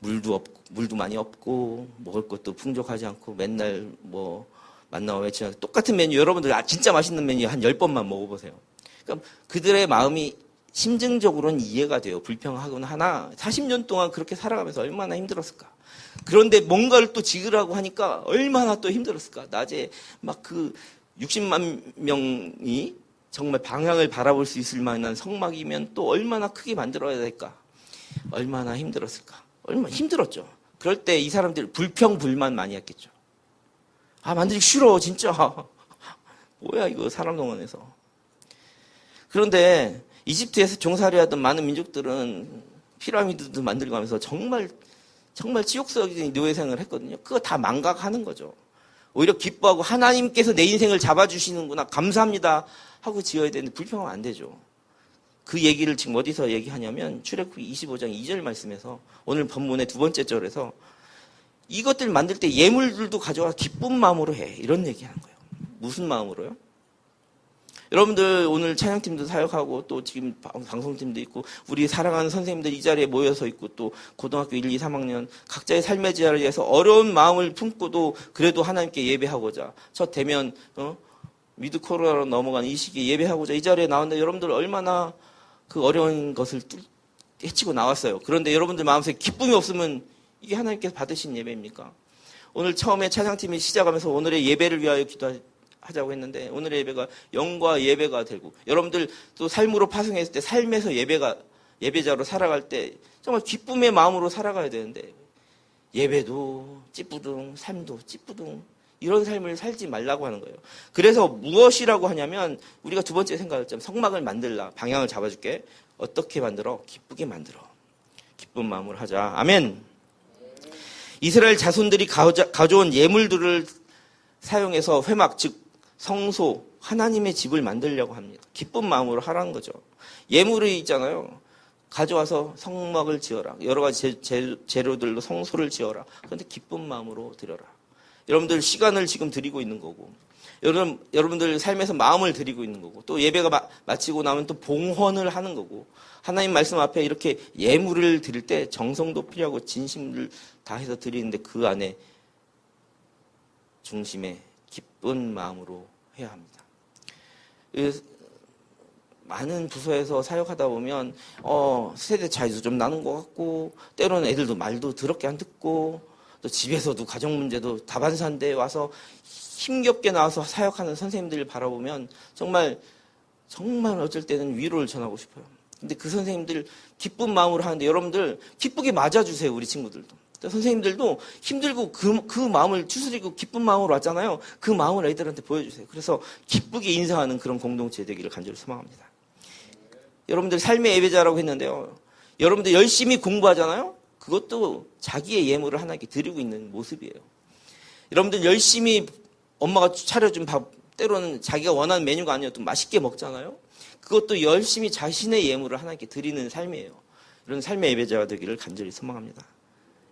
물도 많이 없고 먹을 것도 풍족하지 않고 맨날 뭐 만나와 외치는 똑같은 메뉴 여러분들 진짜 맛있는 메뉴 한 10번만 먹어보세요. 그러니까 그들의 마음이 심증적으로는 이해가 돼요. 불평하거나 하나 40년 동안 그렇게 살아가면서 얼마나 힘들었을까. 그런데 뭔가를 또 지으라고 하니까 얼마나 또 힘들었을까. 낮에 막 그 60만 명이 정말 방향을 바라볼 수 있을 만한 성막이면 또 얼마나 크게 만들어야 될까. 얼마나 힘들었을까. 얼마나 힘들었죠. 그럴 때 이 사람들 불평불만 많이 했겠죠. 아, 만들기 싫어, 진짜. 뭐야, 이거 사람 동원해서. 그런데 이집트에서 종살이하던 많은 민족들은 피라미드도 만들고 하면서 정말 치욕스러운 노예생을 했거든요. 그거 다 망각하는 거죠. 오히려 기뻐하고 하나님께서 내 인생을 잡아주시는구나, 감사합니다 하고 지어야 되는데 불평하면 안 되죠. 그 얘기를 지금 어디서 얘기하냐면 출애굽기 25장 2절 말씀에서 오늘 본문의 두 번째 절에서 이것들 만들 때 예물들도 가져와 기쁜 마음으로 해. 이런 얘기하는 거예요. 무슨 마음으로요? 여러분들 오늘 찬양팀도 사역하고 또 지금 방송팀도 있고 우리 사랑하는 선생님들 이 자리에 모여서 있고 또 고등학교 1, 2, 3학년 각자의 삶의 자리에서 어려운 마음을 품고도 그래도 하나님께 예배하고자 첫 대면 위드 코로나로 넘어간 이 시기에 예배하고자 이 자리에 나왔는데 여러분들 얼마나 그 어려운 것을 헤치고 나왔어요. 그런데 여러분들 마음속에 기쁨이 없으면 이게 하나님께서 받으신 예배입니까? 오늘 처음에 찬양팀이 시작하면서 오늘의 예배를 위하여 기도하자고 했는데 오늘의 예배가 영과 예배가 되고 여러분들 또 삶으로 파송했을 때 삶에서 예배자로 살아갈 때 정말 기쁨의 마음으로 살아가야 되는데 예배도 찌뿌둥 삶도 찌뿌둥 이런 삶을 살지 말라고 하는 거예요. 그래서 무엇이라고 하냐면 우리가 두 번째 생각할 점 성막을 만들라. 방향을 잡아줄게. 어떻게 만들어? 기쁘게 만들어. 기쁜 마음으로 하자. 아멘. 이스라엘 자손들이 가져온 예물들을 사용해서 회막 즉 성소 하나님의 집을 만들려고 합니다. 기쁜 마음으로 하라는 거죠. 예물이 있잖아요. 가져와서 성막을 지어라. 여러 가지 재료들로 성소를 지어라. 그런데 기쁜 마음으로 드려라. 여러분들 시간을 지금 드리고 있는 거고 여러분들 삶에서 마음을 드리고 있는 거고 또 예배가 마치고 나면 또 봉헌을 하는 거고 하나님 말씀 앞에 이렇게 예물을 드릴 때 정성도 필요하고 진심을 다해서 드리는데 그 안에 중심에 기쁜 마음으로 해야 합니다. 많은 부서에서 사역하다 보면 세대 차이도 좀 나는 것 같고 때로는 애들도 말도 더럽게 안 듣고 또 집에서도 가정 문제도 다반사인데 와서 힘겹게 나와서 사역하는 선생님들을 바라보면 정말 어쩔 때는 위로를 전하고 싶어요. 근데 그 선생님들 기쁜 마음으로 하는데 여러분들 기쁘게 맞아주세요. 우리 친구들도. 선생님들도 힘들고 그 마음을 추스리고 기쁜 마음으로 왔잖아요. 그 마음을 애들한테 보여주세요. 그래서 기쁘게 인사하는 그런 공동체 되기를 간절히 소망합니다. 여러분들 삶의 예배자라고 했는데요. 여러분들 열심히 공부하잖아요. 그것도 자기의 예물을 하나님께 드리고 있는 모습이에요. 여러분들 열심히 엄마가 차려준 밥 때로는 자기가 원하는 메뉴가 아니어도 맛있게 먹잖아요. 그것도 열심히 자신의 예물을 하나님께 드리는 삶이에요. 이런 삶의 예배자가 되기를 간절히 소망합니다.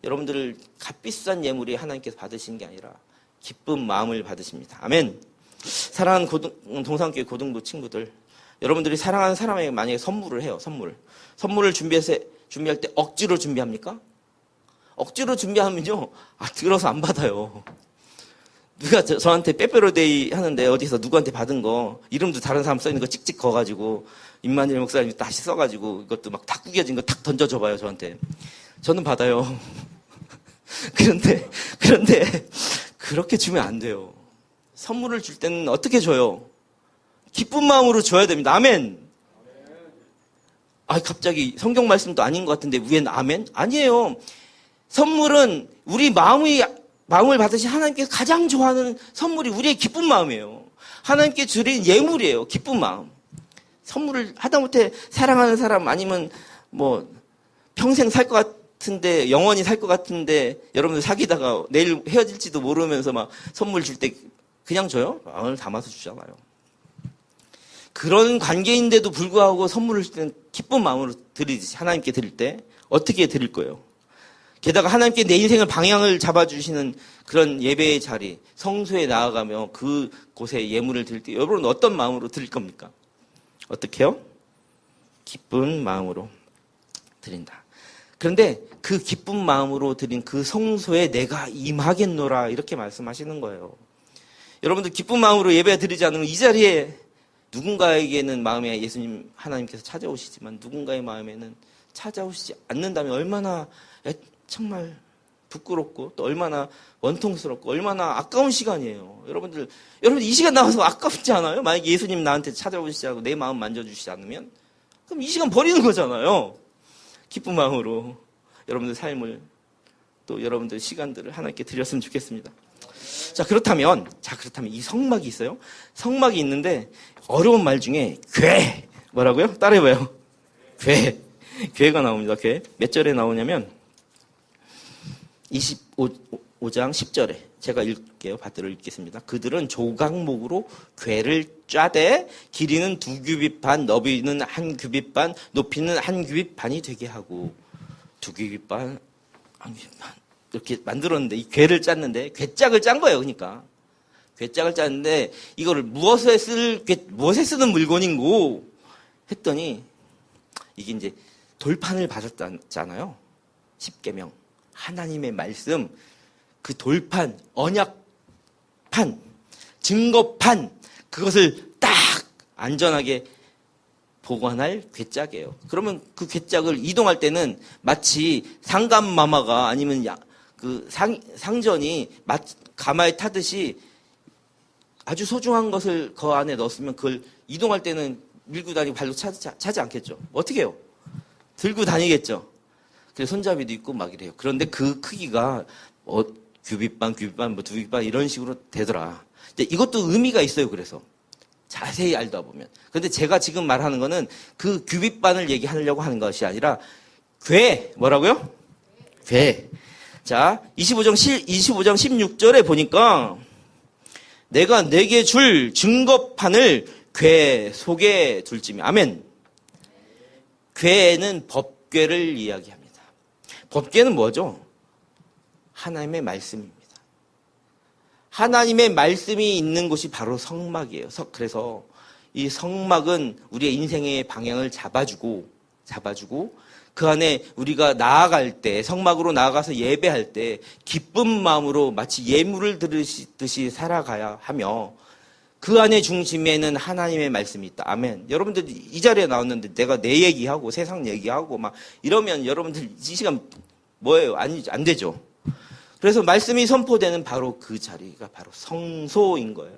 여러분들 값비싼 예물이 하나님께서 받으시는 게 아니라 기쁜 마음을 받으십니다. 아멘. 사랑하는 동산교회 고등부 친구들, 여러분들이 사랑하는 사람에게 만약에 선물을 해요. 선물을 준비할 때 억지로 준비합니까? 억지로 준비하면요, 들어서 안 받아요. 누가 저한테 빼빼로데이 하는데 어디서 누구한테 받은 거 이름도 다른 사람 써있는 거 찍찍 거가지고 임만일 목사님이 다시 써가지고 이것도 막 탁 구겨진 거 탁 던져줘봐요. 저한테. 저는 받아요. 그런데 그렇게 주면 안 돼요. 선물을 줄 때는 어떻게 줘요? 기쁜 마음으로 줘야 됩니다. 아멘. 갑자기 성경 말씀도 아닌 것 같은데 웬 아멘? 아니에요. 선물은 우리 마음을 받으신 하나님께서 가장 좋아하는 선물이 우리의 기쁜 마음이에요. 하나님께 드린 예물이에요. 기쁜 마음. 선물을 하다못해 사랑하는 사람 아니면 뭐 평생 살 것 같은데 영원히 살 것 같은데 여러분들 사귀다가 내일 헤어질지도 모르면서 막 선물 줄 때 그냥 줘요? 마음을 담아서 주잖아요. 그런 관계인데도 불구하고 선물을 줄 때는 기쁜 마음으로 드리듯이 하나님께 드릴 때 어떻게 드릴 거예요? 게다가 하나님께 내 인생을 방향을 잡아주시는 그런 예배의 자리, 성소에 나아가며 그곳에 예물을 드릴 때 여러분은 어떤 마음으로 드릴 겁니까? 어떻게 해요? 기쁜 마음으로 드린다. 그런데 그 기쁜 마음으로 드린 그 성소에 내가 임하겠노라 이렇게 말씀하시는 거예요. 여러분들 기쁜 마음으로 예배 드리지 않으면 이 자리에 누군가에게는 마음에 예수님 하나님께서 찾아오시지만 누군가의 마음에는 찾아오시지 않는다면 얼마나 정말 부끄럽고 또 얼마나 원통스럽고 얼마나 아까운 시간이에요. 여러분들 이 시간 나와서 아깝지 않아요? 만약에 예수님 나한테 찾아오시지 않고 내 마음 만져주시지 않으면 그럼 이 시간 버리는 거잖아요. 기쁜 마음으로 여러분들 삶을 또 여러분들 시간들을 하나님께 드렸으면 좋겠습니다. 자, 그렇다면 이 성막이 있어요. 성막이 있는데 어려운 말 중에 궤 뭐라고요? 따라해봐요. 궤가 나옵니다. 궤. 몇 절에 나오냐면 25장 10절에 제가 읽을게요. 받들어 읽겠습니다. 그들은 조각목으로 궤를 짜되 길이는 2규빗 반, 너비는 1규빗 반, 높이는 1규빗 반이 되게 하고 2규빗 반, 1규빗 반 이렇게 만들었는데 이 궤를 짰는데 궤짝을 짠 거예요. 그러니까 궤짝을 짰는데 이거를 무엇에 쓰는 물건인고 했더니 이게 이제 돌판을 받았잖아요. 십계명 하나님의 말씀 그 돌판, 언약판, 증거판 그것을 딱 안전하게 보관할 궤짝이에요. 그러면 그 궤짝을 이동할 때는 마치 상감마마가 아니면 상전이 가마에 타듯이 아주 소중한 것을 그 안에 넣었으면 그걸 이동할 때는 밀고 다니고 발로 차지 않겠죠. 어떻게 해요? 들고 다니겠죠. 그래서 손잡이도 있고 막 이래요. 그런데 그 크기가 규빗반, 2규빗반 이런 식으로 되더라. 근데 이것도 의미가 있어요. 그래서 자세히 알다 보면. 그런데 제가 지금 말하는 거는 그 규빗반을 얘기하려고 하는 것이 아니라 궤 뭐라고요? 궤. 자, 25장 16절에 보니까 내가 내게 줄 증거판을 궤 속에 둘지며 아멘. 궤는 법궤를 이야기합니다. 법궤는 뭐죠? 하나님의 말씀입니다. 하나님의 말씀이 있는 곳이 바로 성막이에요. 그래서 이 성막은 우리의 인생의 방향을 잡아주고 그 안에 우리가 나아갈 때 성막으로 나아가서 예배할 때 기쁜 마음으로 마치 예물을 드리듯이 살아가야 하며 그 안의 중심에는 하나님의 말씀이 있다. 아멘. 여러분들 이 자리에 나왔는데 내가 내 얘기하고 세상 얘기하고 막 이러면 여러분들 이 시간 뭐예요? 안 되죠. 그래서 말씀이 선포되는 바로 그 자리가 바로 성소인 거예요.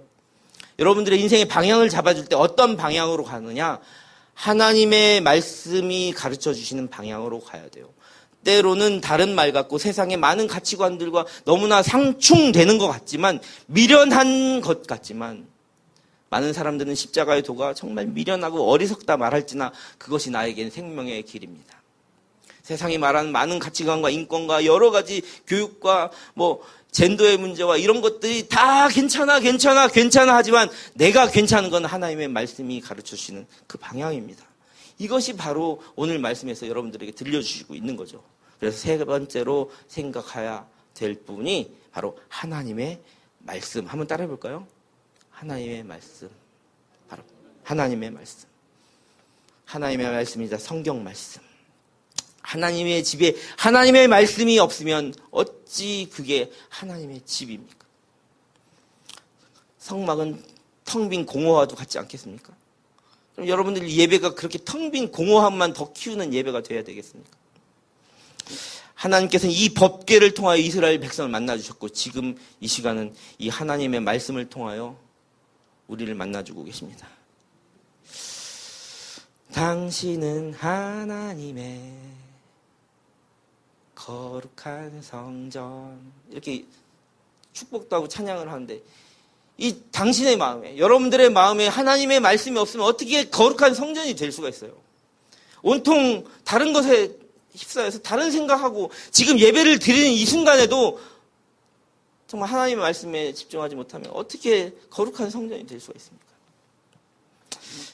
여러분들의 인생의 방향을 잡아줄 때 어떤 방향으로 가느냐? 하나님의 말씀이 가르쳐 주시는 방향으로 가야 돼요. 때로는 다른 말 같고 세상의 많은 가치관들과 너무나 상충되는 것 같지만 미련한 것 같지만 많은 사람들은 십자가의 도가 정말 미련하고 어리석다 말할지나 그것이 나에겐 생명의 길입니다. 세상이 말하는 많은 가치관과 인권과 여러 가지 교육과 젠더의 문제와 이런 것들이 다 괜찮아 하지만 내가 괜찮은 건 하나님의 말씀이 가르쳐 주시는 그 방향입니다. 이것이 바로 오늘 말씀에서 여러분들에게 들려주시고 있는 거죠. 그래서 세 번째로 생각해야 될 부분이 바로 하나님의 말씀. 한번 따라해 볼까요? 하나님의 말씀. 바로 하나님의 말씀. 하나님의 말씀이자 성경 말씀. 하나님의 집에 하나님의 말씀이 없으면 어찌 그게 하나님의 집입니까? 성막은 텅 빈 공허와도 같지 않겠습니까? 그럼 여러분들 예배가 그렇게 텅 빈 공허함만 더 키우는 예배가 돼야 되겠습니까? 하나님께서는 이 법궤를 통하여 이스라엘 백성을 만나주셨고 지금 이 시간은 이 하나님의 말씀을 통하여 우리를 만나주고 계십니다. 당신은 하나님의 거룩한 성전. 이렇게 축복도 하고 찬양을 하는데, 이 당신의 마음에, 여러분들의 마음에 하나님의 말씀이 없으면 어떻게 거룩한 성전이 될 수가 있어요? 온통 다른 것에 휩싸여서 다른 생각하고 지금 예배를 드리는 이 순간에도 정말 하나님의 말씀에 집중하지 못하면 어떻게 거룩한 성전이 될 수가 있습니까?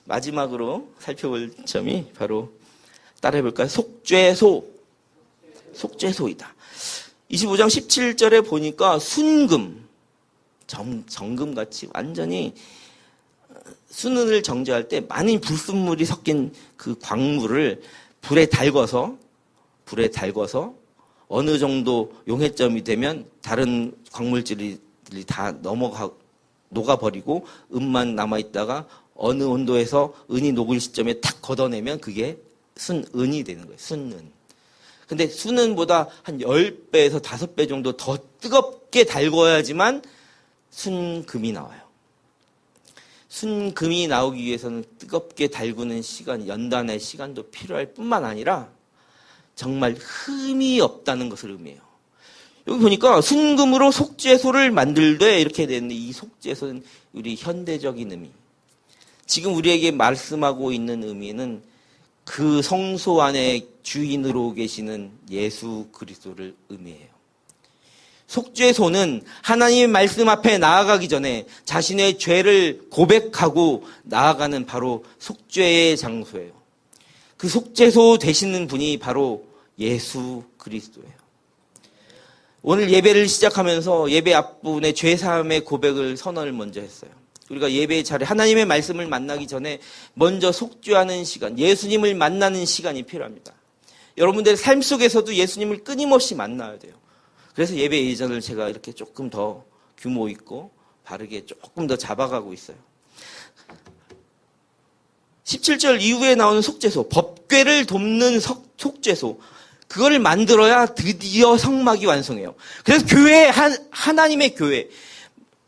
마지막으로 살펴볼 점이 바로 따라해볼까요? 속죄소이다. 25장 17절에 보니까 순금, 정금같이 완전히 수는을 정제할 때 많은 불순물이 섞인 그 광물을 불에 달궈서 어느 정도 용해점이 되면 다른 광물질이 다 녹아버리고 은만 남아있다가 어느 온도에서 은이 녹을 시점에 탁 걷어내면 그게 순은이 되는 거예요. 순은. 근데 순은보다 한 10배에서 5배 정도 더 뜨겁게 달궈야지만 순금이 나와요. 순금이 나오기 위해서는 뜨겁게 달구는 시간, 연단의 시간도 필요할 뿐만 아니라 정말 흠이 없다는 것을 의미해요. 여기 보니까 순금으로 속죄소를 만들되 이렇게 되는데, 이 속죄소는 우리 현대적인 의미, 지금 우리에게 말씀하고 있는 의미는 그 성소 안에 주인으로 계시는 예수 그리스도를 의미해요. 속죄소는 하나님의 말씀 앞에 나아가기 전에 자신의 죄를 고백하고 나아가는 바로 속죄의 장소예요. 그 속죄소 되시는 분이 바로 예수 그리스도예요. 오늘 예배를 시작하면서 예배 앞부분에 죄사함의 고백을 선언을 먼저 했어요. 우리가 예배의 자리에 하나님의 말씀을 만나기 전에 먼저 속죄하는 시간, 예수님을 만나는 시간이 필요합니다. 여러분들의 삶 속에서도 예수님을 끊임없이 만나야 돼요. 그래서 예배 예전을 제가 이렇게 조금 더 규모 있고 바르게 조금 더 잡아가고 있어요. 17절 이후에 나오는 속죄소, 법궤를 돕는 속죄소, 그거를 만들어야 드디어 성막이 완성해요. 그래서 교회, 하나님의 교회,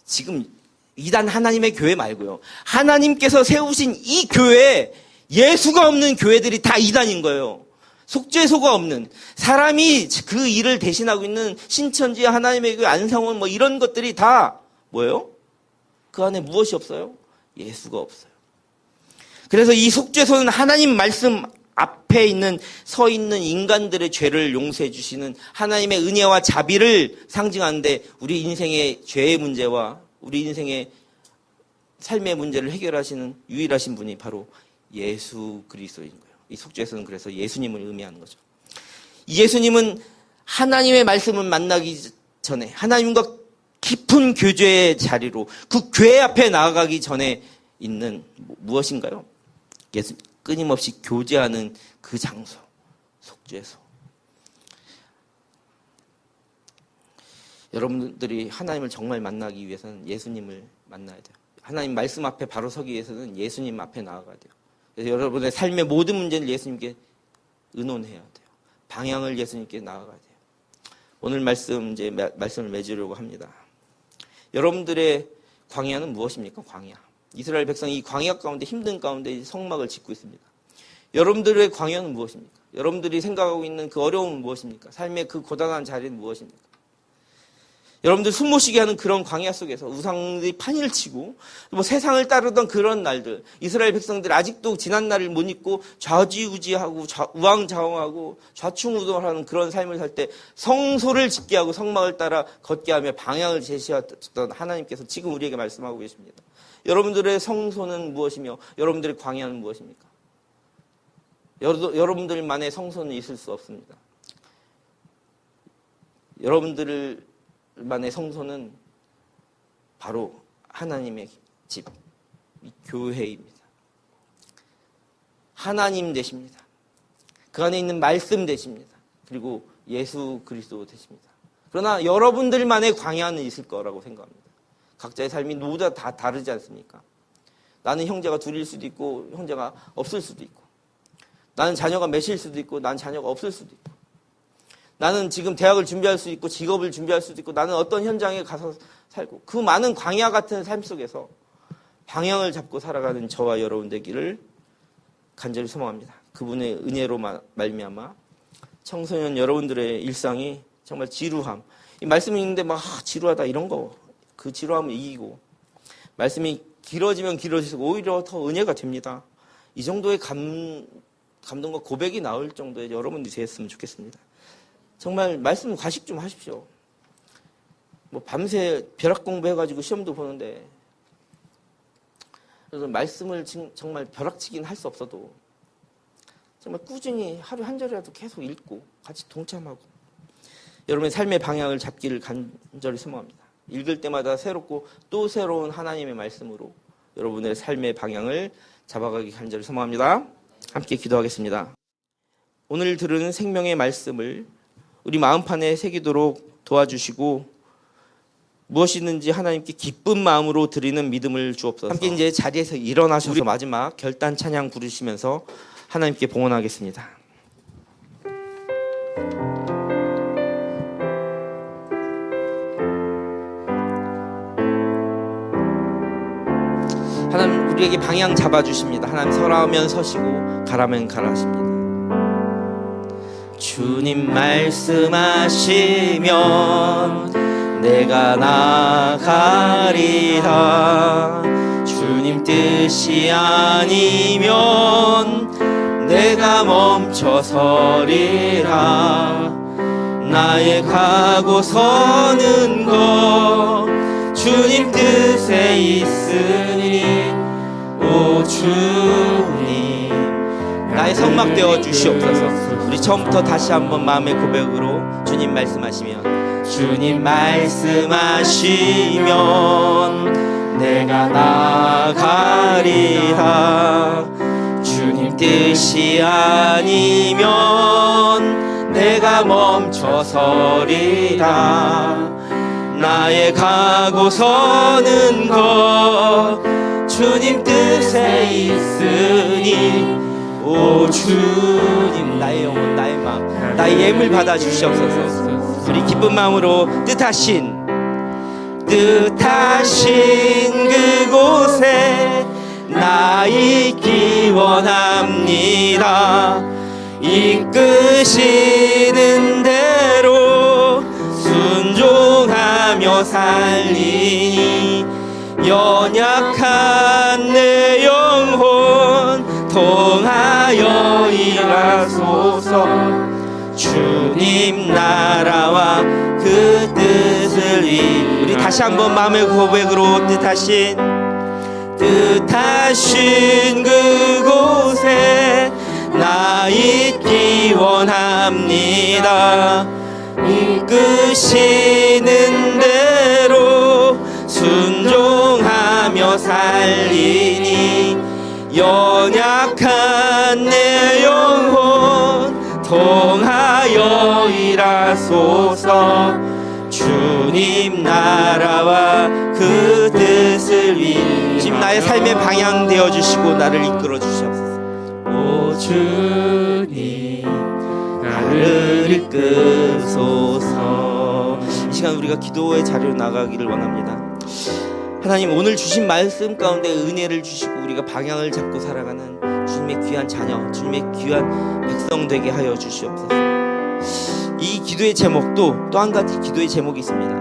지금 이단 하나님의 교회 말고요, 하나님께서 세우신 이 교회에 예수가 없는 교회들이 다 이단인 거예요. 속죄소가 없는, 사람이 그 일을 대신하고 있는 신천지, 하나님의 교회, 안상원 뭐 이런 것들이 다 뭐예요? 그 안에 무엇이 없어요? 예수가 없어요. 그래서 이 속죄소는 하나님 말씀 앞에 서 있는 인간들의 죄를 용서해 주시는 하나님의 은혜와 자비를 상징하는데, 우리 인생의 죄의 문제와 우리 인생의 삶의 문제를 해결하시는 유일하신 분이 바로 예수 그리스도인 거예요. 이 속죄소는 그래서 예수님을 의미하는 거죠. 예수님은 하나님의 말씀을 만나기 전에 하나님과 깊은 교제의 자리로, 그 교회 앞에 나아가기 전에 있는 무엇인가요? 끊임없이 교제하는 그 장소, 속죄소. 여러분들이 하나님을 정말 만나기 위해서는 예수님을 만나야 돼요. 하나님 말씀 앞에 바로 서기 위해서는 예수님 앞에 나아가야 돼요. 그래서 여러분의 삶의 모든 문제를 예수님께 의논해야 돼요. 방향을 예수님께 나아가야 돼요. 오늘 말씀을 맺으려고 합니다. 여러분들의 광야는 무엇입니까? 광야. 이스라엘 백성이 이 광야 가운데, 힘든 가운데 성막을 짓고 있습니다. 여러분들의 광야는 무엇입니까? 여러분들이 생각하고 있는 그 어려움은 무엇입니까? 삶의 그 고단한 자리는 무엇입니까? 여러분들 숨 못 쉬게 하는 그런 광야 속에서 우상들이 판을 치고 뭐 세상을 따르던 그런 날들, 이스라엘 백성들 아직도 지난 날을 못 잊고 좌지우지하고 우왕좌왕하고 좌충우돌하는 그런 삶을 살 때 성소를 짓게 하고 성막을 따라 걷게 하며 방향을 제시하던 하나님께서 지금 우리에게 말씀하고 계십니다. 여러분들의 성소는 무엇이며 여러분들의 광야는 무엇입니까? 여러분들만의 성소는 있을 수 없습니다. 여러분들만의 성소는 바로 하나님의 집, 교회입니다. 하나님 되십니다. 그 안에 있는 말씀 되십니다. 그리고 예수 그리스도 되십니다. 그러나 여러분들만의 광야는 있을 거라고 생각합니다. 각자의 삶이 모두 다 다르지 않습니까? 나는 형제가 둘일 수도 있고 형제가 없을 수도 있고, 나는 자녀가 몇일 수도 있고 나는 자녀가 없을 수도 있고, 나는 지금 대학을 준비할 수 있고 직업을 준비할 수도 있고, 나는 어떤 현장에 가서 살고, 그 많은 광야 같은 삶 속에서 방향을 잡고 살아가는 저와 여러분 되기를 간절히 소망합니다. 그분의 은혜로 말미암아 청소년 여러분들의 일상이 정말 지루함, 이 말씀이 있는데 막 지루하다 이런 거, 그 지루함을 이기고 말씀이 길어지면 길어질수록 오히려 더 은혜가 됩니다. 이 정도의 감동과 고백이 나올 정도의 여러분들이 되었으면 좋겠습니다. 정말 말씀 과식 좀 하십시오. 뭐 밤새 벼락 공부해가지고 시험도 보는데, 그래서 말씀을 정말 벼락치긴 할 수 없어도 정말 꾸준히 하루에 한 절이라도 계속 읽고 같이 동참하고 여러분의 삶의 방향을 잡기를 간절히 소망합니다. 읽을 때마다 새롭고 또 새로운 하나님의 말씀으로 여러분의 삶의 방향을 잡아가기 간절히 소망합니다. 함께 기도하겠습니다. 오늘 들은 생명의 말씀을 우리 마음판에 새기도록 도와주시고 무엇이든지 하나님께 기쁜 마음으로 드리는 믿음을 주옵소서. 함께 이제 자리에서 일어나셔서 마지막 결단 찬양 부르시면서 하나님께 봉헌하겠습니다. 하나님 우리에게 방향 잡아주십니다. 하나님 서라면 서시고 가라면 가라 하십니다. 주님 말씀하시면 내가 나가리라. 주님 뜻이 아니면 내가 멈춰서리라. 나의 가고 서는 것 주님 뜻에 있으니 오 주님 나의 성막 되어 주시옵소서. 우리 처음부터 다시 한번 마음의 고백으로 주님 말씀하시면 주님 말씀하시면 내가 나가리라. 주님 뜻이 아니면 내가 멈춰서리라. 나의 가고 서는 것 주님 뜻에 있으니 오 주님 나의 영혼 나의 마음 나의 예물 받아 주시옵소서. 우리 기쁜 마음으로 뜻하신 그곳에 나 있기 원합니다. 이끄시는 대로 순종하며 살리니 연약한 내 영혼 통하여 일하소서. 주님 나라와 그 뜻을 우리 다시 한번 마음의 고백으로 뜻하신 그곳에 나 있기 원합니다. 이끄시는 대로 순종하며 살리니 연약한 내 영혼 통하여 일하소서. 주님 나라와 그 뜻을 위해 지금 나의 삶의 방향 되어주시고 나를 이끌어 주시옵소서. 오 주님 나를 이끄소서. 이 시간 우리가 기도의 자리로 나가기를 원합니다. 하나님 오늘 주신 말씀 가운데 은혜를 주시고 우리가 방향을 잡고 살아가는 주님의 귀한 자녀, 주님의 귀한 백성 되게 하여 주시옵소서. 이 기도의 제목도 또 한 가지 기도의 제목이 있습니다.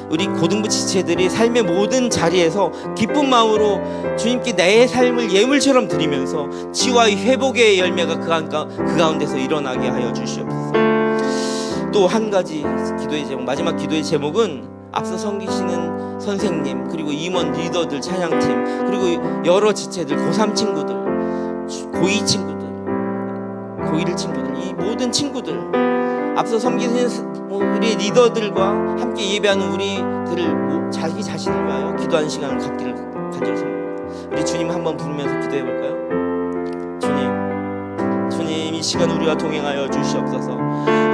우리 고등부 지체들이 삶의 모든 자리에서 기쁜 마음으로 주님께 내 삶을 예물처럼 드리면서 치유와 회복의 열매가 그 가운데서 일어나게 하여 주시옵소서. 또 한 가지 기도의 제목, 마지막 기도의 제목은 앞서 섬기시는 선생님 그리고 임원 리더들 찬양팀 그리고 여러 지체들 고3 친구들 고2 친구들 고1 친구들 이 모든 친구들 앞서 섬기는 우리 리더들과 함께 예배하는 우리들을 자기 자신을 위하여 기도하는 시간을 갖기를 간절히 소망합니다. 우리 주님 한번 부르면서 기도해 볼까요? 주님 이 시간 우리와 동행하여 주시옵소서.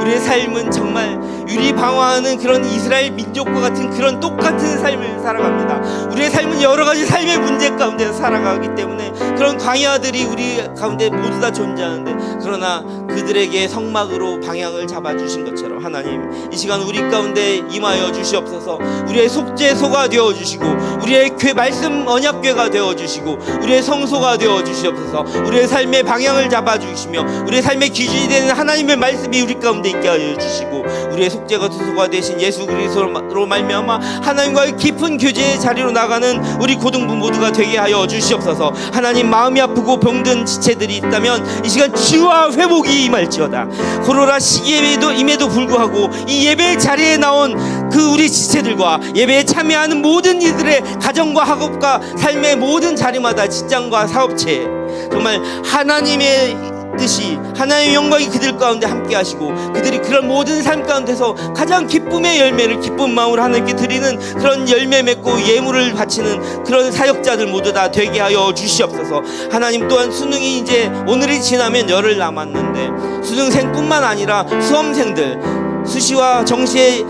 우리의 삶은 정말 유리방황하는 그런 이스라엘 민족과 같은 그런 똑같은 삶을 살아갑니다. 우리의 삶은 여러 가지 삶의 문제 가운데서 살아가기 때문에 그런 광야들이 우리 가운데 모두 다 존재하는데 그러나 그 그들에게 성막으로 방향을 잡아주신 것처럼 하나님 이 시간 우리 가운데 임하여 주시옵소서. 우리의 속죄소가 되어주시고 우리의 말씀 언약궤가 되어주시고 우리의 성소가 되어주시옵소서. 우리의 삶의 방향을 잡아주시며 우리의 삶의 기준이 되는 하나님의 말씀이 우리 가운데 있게 하여 주시고 우리의 속죄소가 되신 예수 그리스도로 말미암아 하나님과의 깊은 교제의 자리로 나가는 우리 고등부 모두가 되게 하여 주시옵소서. 하나님 마음이 아프고 병든 지체들이 있다면 이 시간 치유와 회복이 임할지어다. 코로나 시기에도 임에도 불구하고 이 예배 자리에 나온 그 우리 지체들과 예배에 참여하는 모든 이들의 가정과 학업과 삶의 모든 자리마다 직장과 사업체 정말 하나님의 뜻이 하나님의 영광이 그들 가운데 함께 하시고 그들이 그런 모든 삶 가운데서 가장 기쁨의 열매를 기쁜 마음으로 하나님께 드리는 그런 열매 맺고 예물을 바치는 그런 사역자들 모두 다 되게 하여 주시옵소서. 하나님 또한 수능이 이제 오늘이 지나면 열흘 남았는데 수능생뿐만 아니라 수험생들 수시와 정시에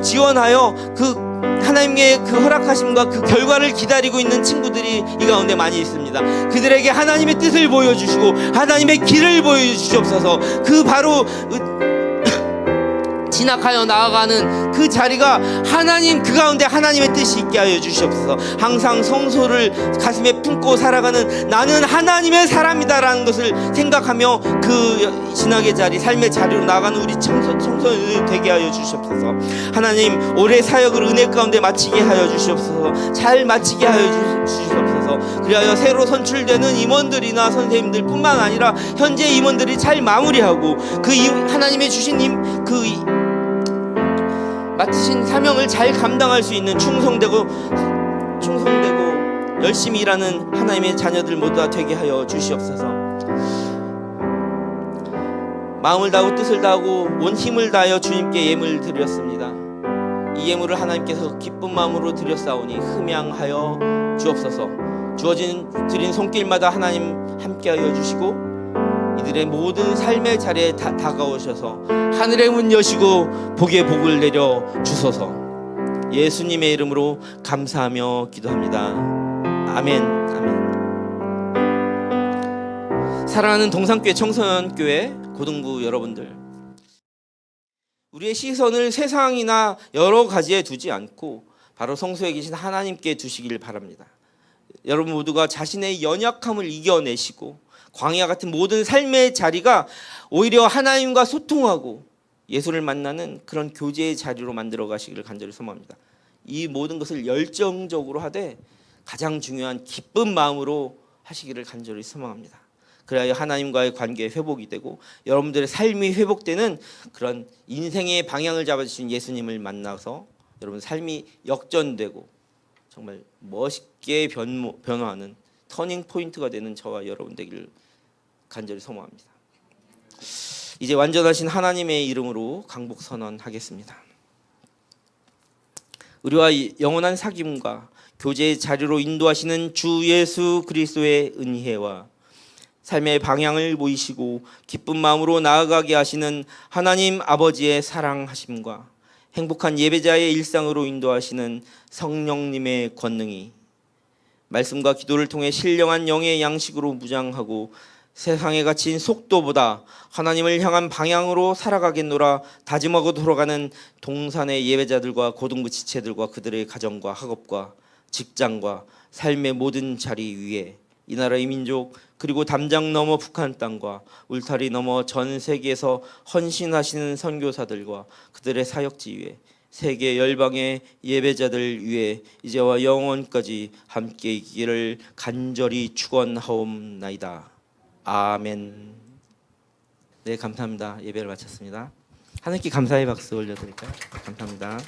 지원하여 그 하나님의 그 허락하심과 그 결과를 기다리고 있는 친구들이 이 가운데 많이 있습니다. 그들에게 하나님의 뜻을 보여주시고 하나님의 길을 보여주시옵소서. 그 바로 진학하여 나아가는 그 자리가 하나님 그 가운데 하나님의 뜻이 있게 하여 주시옵소서. 항상 성소를 가슴에 품고 살아가는 나는 하나님의 사람이다라는 것을 생각하며 그 진학의 자리 삶의 자리로 나아가는 우리 청소년들 되게 하여 주시옵소서. 하나님 올해 사역을 은혜 가운데 마치게 하여 주시옵소서. 잘 마치게 하여 주시옵소서. 그리하여 새로 선출되는 임원들이나 선생님들 뿐만 아니라 현재 임원들이 잘 마무리하고 그 하나님의 주신 맡으신 사명을 잘 감당할 수 있는 충성되고 열심히 일하는 하나님의 자녀들 모두 다 되게 하여 주시옵소서. 마음을 다하고 뜻을 다하고 온 힘을 다하여 주님께 예물 드렸습니다. 이 예물을 하나님께서 기쁜 마음으로 드렸사오니 흠양하여 주옵소서. 주어진 드린 손길마다 하나님 함께하여 주시고 이들의 모든 삶의 자리에 다가오셔서 하늘의 문 여시고 복의 복을 내려 주소서. 예수님의 이름으로 감사하며 기도합니다. 아멘. 아멘. 사랑하는 동산교회 청소년교회 고등부 여러분들, 우리의 시선을 세상이나 여러 가지에 두지 않고 바로 성소에 계신 하나님께 두시길 바랍니다. 여러분 모두가 자신의 연약함을 이겨내시고 광야 같은 모든 삶의 자리가 오히려 하나님과 소통하고 예수를 만나는 그런 교제의 자리로 만들어 가시기를 간절히 소망합니다. 이 모든 것을 열정적으로 하되 가장 중요한 기쁜 마음으로 하시기를 간절히 소망합니다. 그래야 하나님과의 관계의 회복이 되고 여러분들의 삶이 회복되는 그런 인생의 방향을 잡아주신 예수님을 만나서 여러분 삶이 역전되고 정말 멋있게 변화하는 터닝 포인트가 되는 저와 여러분 되기를 간절히 소망합니다. 이제 완전하신 하나님의 이름으로 강복 선언하겠습니다. 우리와 영원한 사귐과 교제의 자리로 인도하시는 주 예수 그리스도의 은혜와 삶의 방향을 보이시고 기쁜 마음으로 나아가게 하시는 하나님 아버지의 사랑하심과 행복한 예배자의 일상으로 인도하시는 성령님의 권능이 말씀과 기도를 통해 신령한 영의 양식으로 무장하고 세상에 갇힌 속도보다 하나님을 향한 방향으로 살아가겠노라 다짐하고 돌아가는 동산의 예배자들과 고등부 지체들과 그들의 가정과 학업과 직장과 삶의 모든 자리 위에 이 나라의 민족 그리고 담장 너머 북한 땅과 울타리 너머 전 세계에서 헌신하시는 선교사들과 그들의 사역지 위에 세계 열방의 예배자들 위에 이제와 영원까지 함께 있기를 간절히 축원하옵나이다. 아멘. 네, 감사합니다. 예배를 마쳤습니다. 하나님께 감사의 박수 올려드릴까요? 감사합니다.